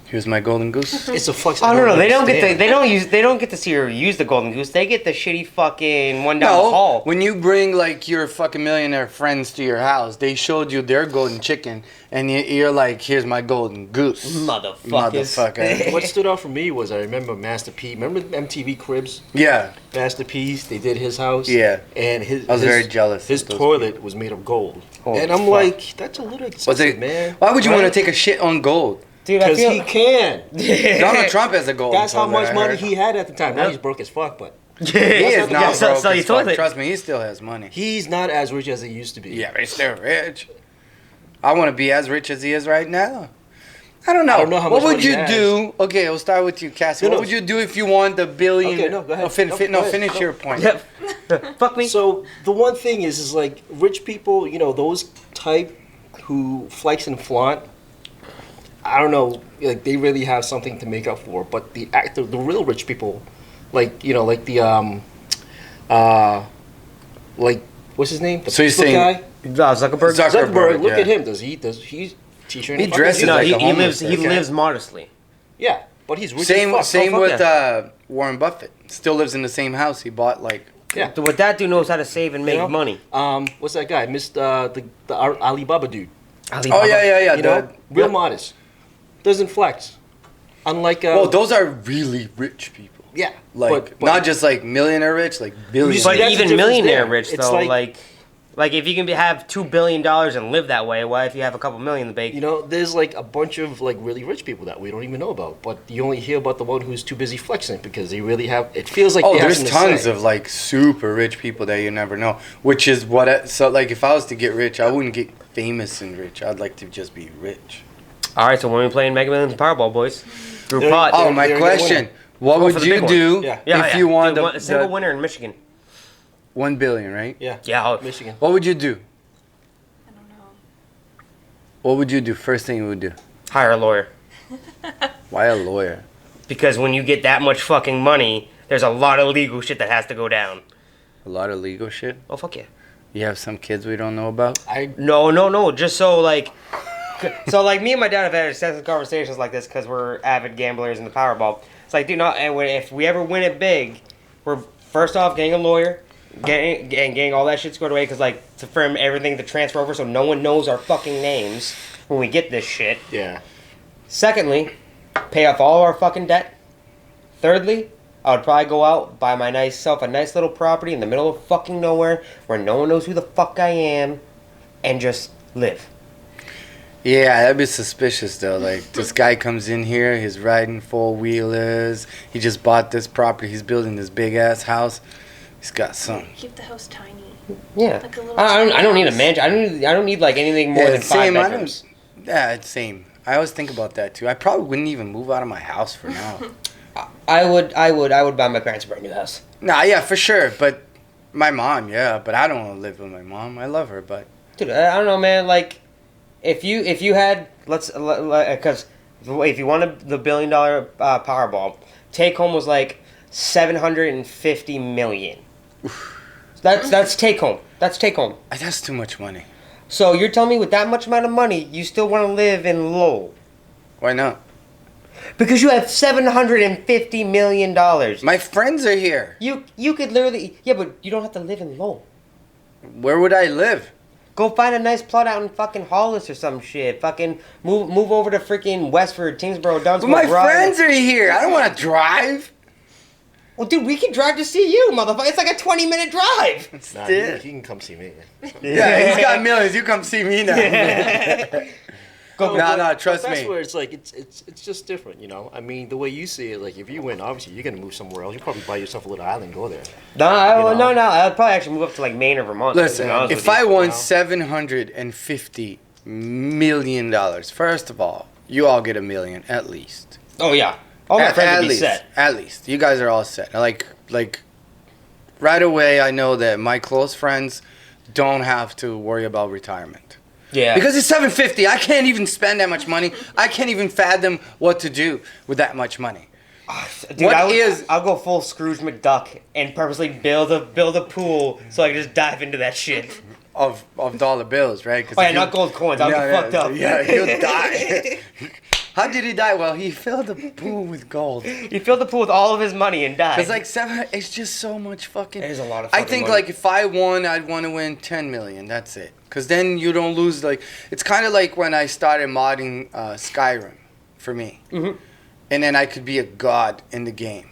here's my golden goose. It's a flex. Oh no! They don't get to. understand. They don't get to see or use the golden goose. They get the shitty fucking one down the No, hall. when you bring your fucking millionaire friends to your house, they showed you their golden chicken, and you're like, "Here's my golden goose, motherfucker." What stood out for me was I remember Master P. Remember MTV Cribs? Yeah, Master P's. They did his house. Yeah. And I was very jealous His of those toilet was made of gold. Holy and I'm fuck. like, that's a little was excessive, it? man. Why would you want to Right? take a shit on gold? Dude, I Because feel he can. Donald Trump has a golden. That's how toilet, much I money heard. he had at the time. Now Yep. he's broke as fuck, but He is not sell broke your as fuck. toilet. Trust me, he still has money. he's not as rich as he used to be. Yeah, but he's still rich. I want to be as rich as he is right now. I don't know. I don't know how what much would money you he has. do? Okay, we'll start with you, Cassie. No, what no. would you do if you won the billion? Okay, no, go ahead. No, Go ahead. finish Go. your point. Yep. Fuck me. So the one thing is rich people, those type who flex and flaunt. I don't know, like they really have something to make up for. But the real rich people, like like the like what's his name? The So you're Facebook saying- guy? Zuckerberg. Zuckerberg. Look yeah. at him. Does he t-shirt? He dresses No, like he, a he homeless lives. He guy. lives modestly. Yeah, but he's rich Same as fuck. fuck with yeah. Warren Buffett. Still lives in the same house he bought like. Yeah. What that dude knows how to save and make You know? money. What's that guy? Mr. The Alibaba dude. Oh yeah. You know, real modest. Doesn't flex. Unlike Well, those are really rich people. yeah, Like not just like millionaire rich, like billionaire. But that's the even difference millionaire there. rich It's though, like- like if you can have $2 billion and live that way, why if you have a couple million in the bank? You know, there's like a bunch of like really rich people that we don't even know about, but you only hear about the one who's too busy flexing because they really have. It feels like Oh, they have there's something to tons say. of like super rich people that you never know. Which is so like if I was to get rich, I wouldn't get famous and rich. I'd like to just be rich. All right, so when we playing Mega Millions and Powerball, boys, group They're- pot. Oh, my they're question: winning. what Go for would the you big one. do Yeah. if you won Dude, a single the winner in Michigan. 1 billion? Right? Yeah, Yeah, oh, Michigan. What would you do? I don't know. What would you do? First thing you would do? hire a lawyer. Why a lawyer? Because when you get that much fucking money, there's a lot of legal shit that has to go down. A lot of legal shit. Oh fuck yeah. You have some kids we don't know about. No. Just so like, so like me and my dad have had extensive conversations like this because we're avid gamblers in the Powerball. It's like, dude, if we ever win it big, we're first off getting a lawyer, getting all that shit squared away because like to firm everything to transfer over so no one knows our fucking names when we get this shit. Yeah. Secondly, pay off all our fucking debt. Thirdly, I would probably go out, buy myself a nice little property in the middle of fucking nowhere where no one knows who the fuck I am, and just live. Yeah, that'd be suspicious though. Like this guy comes in here, he's riding 4-wheelers. He just bought this property. He's building this big ass house. He's got some. Keep the house tiny. Yeah. Like a little I don't need a house. mansion. I don't need like anything more than 5 same. bedrooms. Yeah, it's same. I always think about that too. I probably wouldn't even move out of my house for now. I would buy my parents a brand new house. Nah, yeah, for sure. But my mom, yeah. But I don't want to live with my mom. I love her, but Dude, I don't know, man. Like, if you had because if you wanted the $1 billion Powerball, take home was like 750 million. That's take home. That's take home. that's too much money. So you're telling me with that much amount of money, you still want to live in Lowell? Why not? Because you have $750 million. My friends are here. You could literally but you don't have to live in Lowell. Where would I live? Go find a nice plot out in fucking Hollis or some shit. Fucking move over to freaking Westford, Tingsboro, But Dunsmore. my Broad. friends are here. I don't want to drive. Well, dude, we can drive to see you, motherfucker. It's like a 20-minute drive. Nah, Yeah. he can come see me. Yeah, he's got millions. You come see me now. Go, No, trust That's me. where it's like it's just different, you know. I mean, the way you see it, like if you win, obviously you're gonna move somewhere else. You probably buy yourself a little island, and go there. No, You know? no. I'd probably actually move up to like Maine or Vermont. to be Listen, honest if with I you. won Wow. $750 million, first of all, you all get $1 million at least. Oh yeah, all my friends would be least, set. At least, you guys are all set. Like right away, I know that my close friends don't have to worry about retirement. Yeah, Because it's $750. I can't even spend that much money. I can't even fathom what to do with that much money. dude, what I'll is- go full Scrooge McDuck and purposely build a pool so I can just dive into that shit. Of dollar bills, right? 'Cause Oh yeah, if you- not gold coins. I'll get fucked up. Yeah, he'll die. How did he die? Well, he filled the pool with gold. He filled the pool with all of his money and died. It's like it's just so much fucking. It is a lot of I fucking think money. like if I won, I'd want to win 10 million. That's it. Cause then you don't lose like. It's kind of like when I started modding Skyrim, for me. Mhm. And then I could be a god in the game.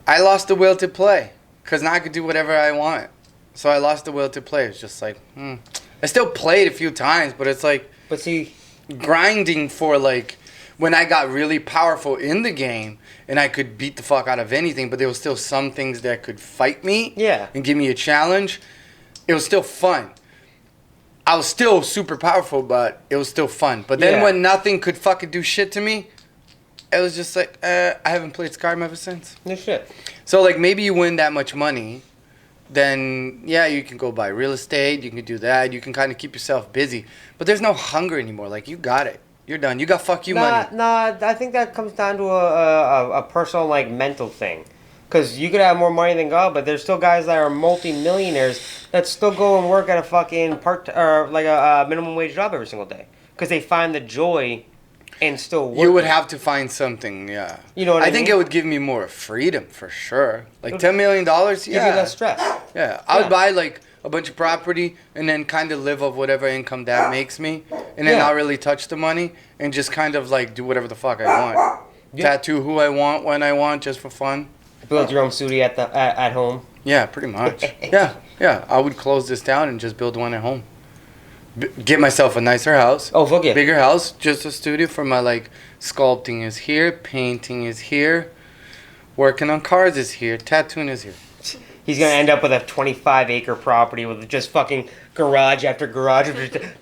I lost the will to play, cause now I could do whatever I want. So I lost the will to play. It's just like, I still played a few times, but it's like but see, grinding for like when I got really powerful in the game and I could beat the fuck out of anything, but there was still some things that could fight me Yeah. and give me a challenge. It was still fun. I was still super powerful, but it was still fun. But then Yeah. when nothing could fucking do shit to me, it was just like, I haven't played Skyrim ever since. no shit. So like maybe you win that much money, then yeah, you can go buy real estate, you can do that, you can kind of keep yourself busy. But there's no hunger anymore. Like you got it. You're done. You got fuck you Nah, money. nah. I think that comes down to a personal like mental thing, because you could have more money than God, but there's still guys that are multi-millionaires that still go and work at a fucking like a minimum wage job every single day, because they find the joy in still working. You would have to find something, yeah. You know what I think mean? it would give me more freedom for sure. Like $10 million, Give you yeah. less stress. Yeah, I would buy like a bunch of property and then kind of live off whatever income that makes me, and then Yeah. not really touch the money and just kind of like do whatever the fuck I want. Yeah. Tattoo who I want when I want, just for fun. Build your own studio at home. Yeah, pretty much. yeah. I would close this down and just build one at home. Get myself a nicer house. Oh, fuck yeah. Bigger house, just a studio for my like sculpting is here, painting is here, working on cars is here, tattooing is here. He's gonna end up with a 25-acre property with just fucking garage after garage.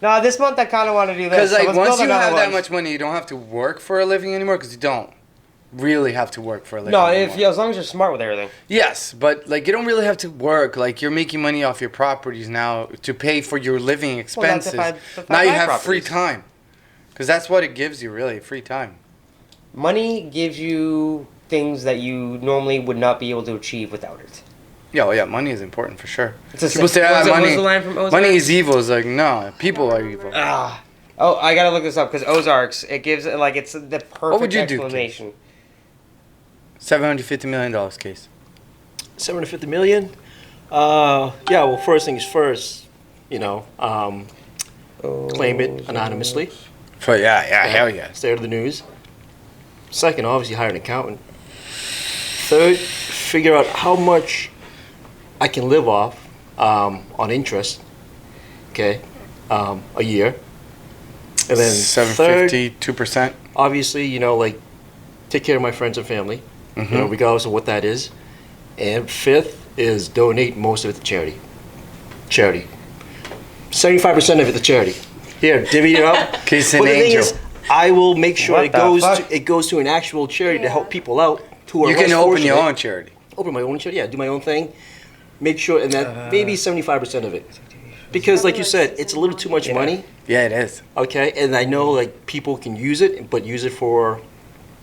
Nah, this month I kind of want to do this. Because so like let's once build you another have that one. much money, you don't have to work for a living anymore. Because you don't really have to work for a living. No, anymore. as long as you're smart with everything. Yes, but like you don't really have to work. Like you're making money off your properties now to pay for your living expenses. if I Now you buy have free properties. time. Because that's what it gives you, really, free time. Money gives you things that you normally would not be able to achieve without it. Yeah, well, yeah, money is important for sure. It's a People say, what was ah, it- what was money, the line from Ozark? money is evil. It's like, no, people are evil. Ah. Oh, I gotta look this up because Ozarks. It gives like it's the perfect would you do, Keith? explanation. $750 million case. 750 million. Yeah. Well, first things first. You know, claim it anonymously. So yeah, hell yeah. Stay out of the news. Second, obviously hire an accountant. Third, figure out how much I can live off on interest. Okay, a year. And then third, 750, 2%. obviously, you know, like take care of my friends and family. You know, regardless of what that is. And fifth is donate most of it to charity. 75% of it to charity. Here, divvy it up. Case an But the thing angel. is, I will make sure What it the goes fuck? to, it goes to an actual charity to help people out who are You less can open your fortunate. own charity. Open my own charity, yeah, do my own thing. Make sure, and then maybe 75% of it. Because like you said, it's a little too much money, Yeah, it is. okay? And I know like people can use it, but use it for,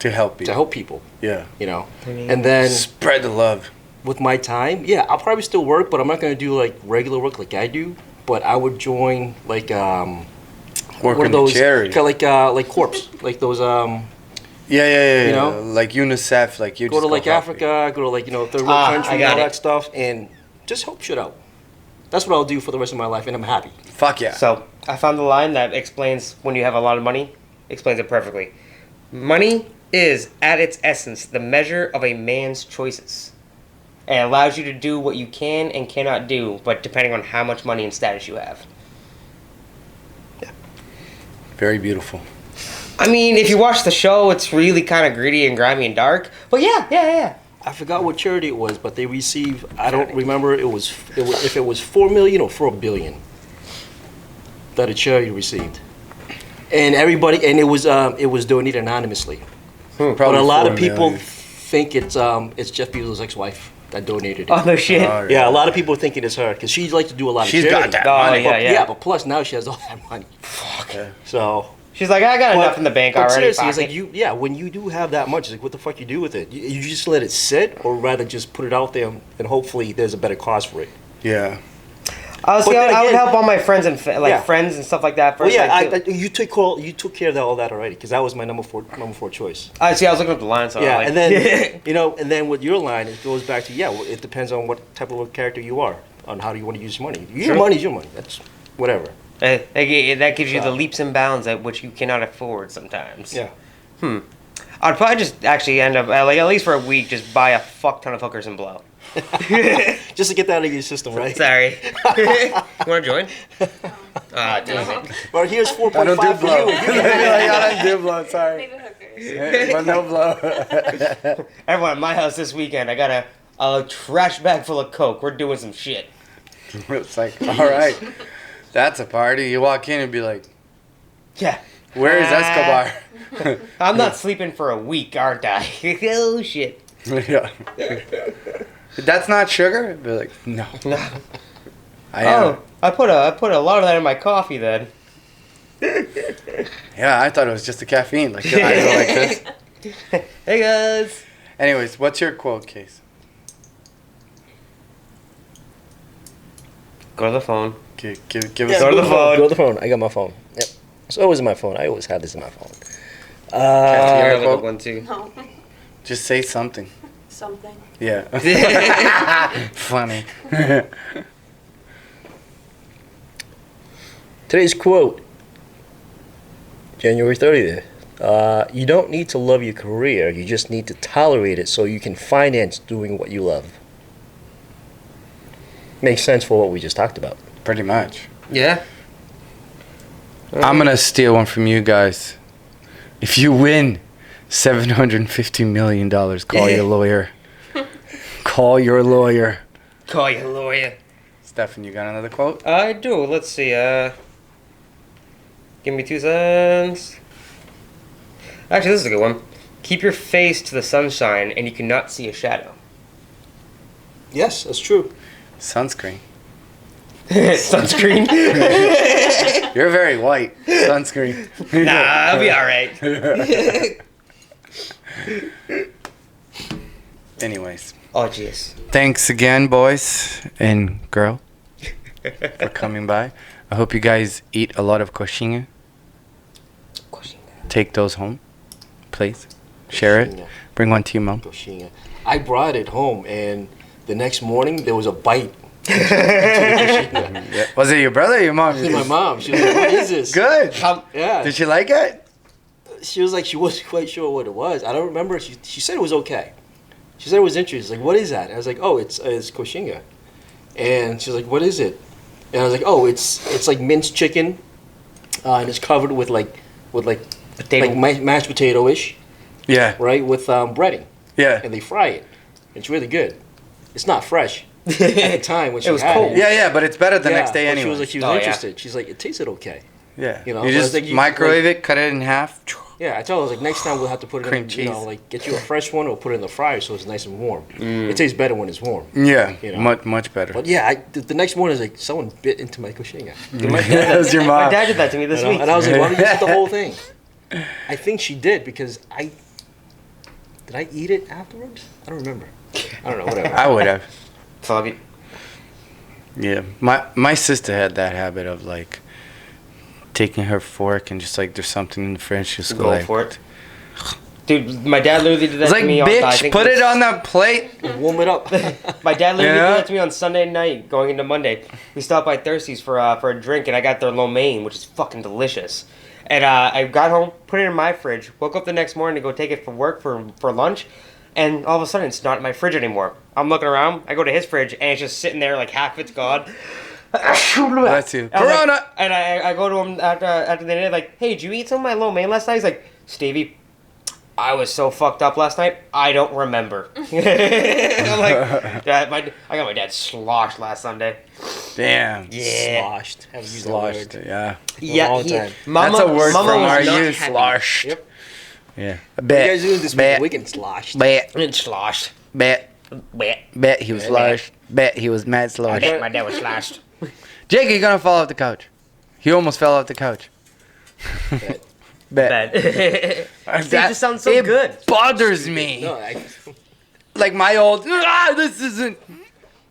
To help you. to help people, Yeah. you know? And then Spread the love. with my time, yeah, I'll probably still work, but I'm not gonna do like regular work like I do. But I would join like Work what are in the those charity. like corps, like those Yeah. You know? Like UNICEF, like you go just to like help Africa, go to like third world Ah, country, I got all it. that stuff, and just help shit out. That's what I'll do for the rest of my life, and I'm happy. people. Fuck yeah. So I found the line that explains when you have a lot of money. Explains it perfectly. Money is, at its essence, the measure of a man's choices. It allows you to do what you can and cannot do, but depending on how much money and status you have. Very beautiful. I mean, if you watch the show, it's really kind of gritty and grimy and dark. But yeah. I forgot what charity it was, but they receive. I don't remember. It was if it was 4 million or 4 billion that a charity received, and everybody, and it was donated anonymously. But Probably a lot 4 of people million. think it's Jeff Bezos' ex-wife that donated it. Oh no shit. Yeah, a lot of people thinking it's her because she likes to do a lot of She's charity. got that Oh, money. yeah. But plus now she has all that money. So She's like, I got enough in the bank but already. seriously, it's fuck like it. when you do have that much, it's like what the fuck you do with it? You just let it sit, or rather just put it out there and hopefully there's a better cause for it. Yeah. Honestly, But then I would again- help all my friends and Yeah. friends and stuff like that Well, first. yeah, like, you took care of all that already because that was my number four choice. I see. I was looking up the line, so Yeah, like, and then and then with your line, it goes back to well, it depends on what type of a character you are, on how do you want to use your money. Your money is your money. That's whatever. that gives you the leaps and bounds at which you cannot afford sometimes. Yeah. I'd probably just actually end up like at least for a week, just buy a fuck ton of hookers and blow. Just to get that out of your system, right? Sorry. You want to join? Damn it. Well, here's I don't do 4.5 for blow. you. I don't do blow, sorry. Maybe hookers. But no blow. Everyone at my house this weekend, I got a trash bag full of coke. We're doing some shit. It's like, all right. That's a party. You walk in and be like, Yeah. where is Escobar? I'm not sleeping for a week, aren't I? Oh shit. Yeah. That's not sugar? Be like, no. No. I am. Oh, I put a lot of that in my coffee then. Hey, Yeah, I thought it was just the caffeine. Like, your eyes are like this. Hey guys. Anyways, what's your quote, Case? Go to the phone. Give Yeah, us Go to the phone. Go to the phone. I got my phone. Yep. It's always in my phone. I always have this in my phone. I your got quote? one too. No. Just say something. Something. Yeah. Funny. Today's quote, January 30th. You don't need to love your career. You just need to tolerate it so you can finance doing what you love. Makes sense for what we just talked about. Pretty much. Yeah. I'm gonna steal one from you guys. If you win $750 million, call your lawyer. Call your lawyer. Call your lawyer. Stefan, you got another quote? I do. Let's see. Give me 2 seconds. Actually, this is a good one. Keep your face to the sunshine, and you cannot see a shadow. Yes, that's true. Sunscreen. Sunscreen. You're very white. Sunscreen. Nah, I'll be all right. Anyways, Oh, jeez. thanks again, boys and girl, for coming by. I hope you guys eat a lot of coxinha. Take those home, please. Share it. Coxinha. Bring one to your mom. Coxinha. I brought it home, and the next morning there was a bite. into the coxinha. Yeah. Was it your brother or your mom? My mom, she was like, "What is this?" Good. Yeah. Did she like it? She was like, she wasn't quite sure what it was. I don't remember. She said it was okay. She said it was interesting. Like, what is that? I was like, oh, it's coxinha. And she was like, what is it? And I was like, oh, it's like minced chicken, and it's covered with Potato. mashed potato-ish, Yeah. right, with breading, Yeah. and they fry it. It's really good. It's not fresh at the time when she was had cold. it. Yeah, yeah, but it's better the next day but anyway. She was like, she was Oh, yeah. interested. She's like, it tasted okay. yeah. you know, you but I just think you- microwave it, cut it in half. Yeah, I told her, I was like, next time we'll have to put it Cream in, cheese. get you a fresh one or put it in the fryer so it's nice and warm. It tastes better when it's warm. Yeah, You know. much better. But yeah, the next morning, I was like, someone bit into my coxinha. That was your My mom. dad did that to me this You know? week. And I was like, why don't you eat the whole thing? I think she did because did I eat it afterwards? I don't remember. I don't know, whatever. I would have. Fuck it. Yeah, my sister had that habit of like taking her fork and just like there's something in the fridge, she'll go Go like, for it. Dude, my dad literally did that It's like, to me. I bitch, think put it was- on the plate. Warm it up. My dad literally Yeah. did that to me on Sunday night, going into Monday. We stopped by Thirsties for a drink, and I got their lo mein, which is fucking delicious. And I got home, put it in my fridge, woke up the next morning to go take it for work for lunch, and all of a sudden it's not in my fridge anymore. I'm looking around, I go to his fridge, and it's just sitting there like half it's gone. Bless you. I was like- Corona. and I go to him after the day, like, hey, did you eat some of my lo mein last night? He's like, Stevie, I was so fucked up last night, I don't remember. I'm like, Dad, I got my dad sloshed last Sunday. Damn. Yeah. Sloshed. Haven't used that word. Sloshed. Yeah. All the time. Mama, That's a word Mama from was our not youth. happy. Sloshed. Yep. Yeah. What are you guys doing this bet, weekend? Sloshed. Bet. And sloshed. Bet. Bet he was sloshed. Bet he was mad sloshed. My dad was sloshed. Jake, you're gonna fall off the couch. He almost fell off the couch. Bet. Bet. Bad. It just sounds so it good. bothers me. No, Like my old, this isn't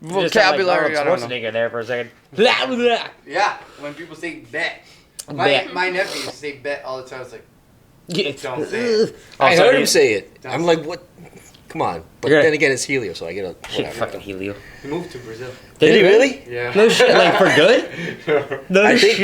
vocabulary. I don't know. Schwarzenegger there for a second. Blah, blah. Yeah, when people say bet. Bet. My nephew used to say bet all the time. It's like, Yeah. don't say it. I Also, heard him dude, say it. I'm like, what? Come on. But Yeah. then again, it's Helio, so I get a Shit, whatever. fucking Helio. He moved to Brazil. Did he really? Yeah. No shit, like for good? No I shit. think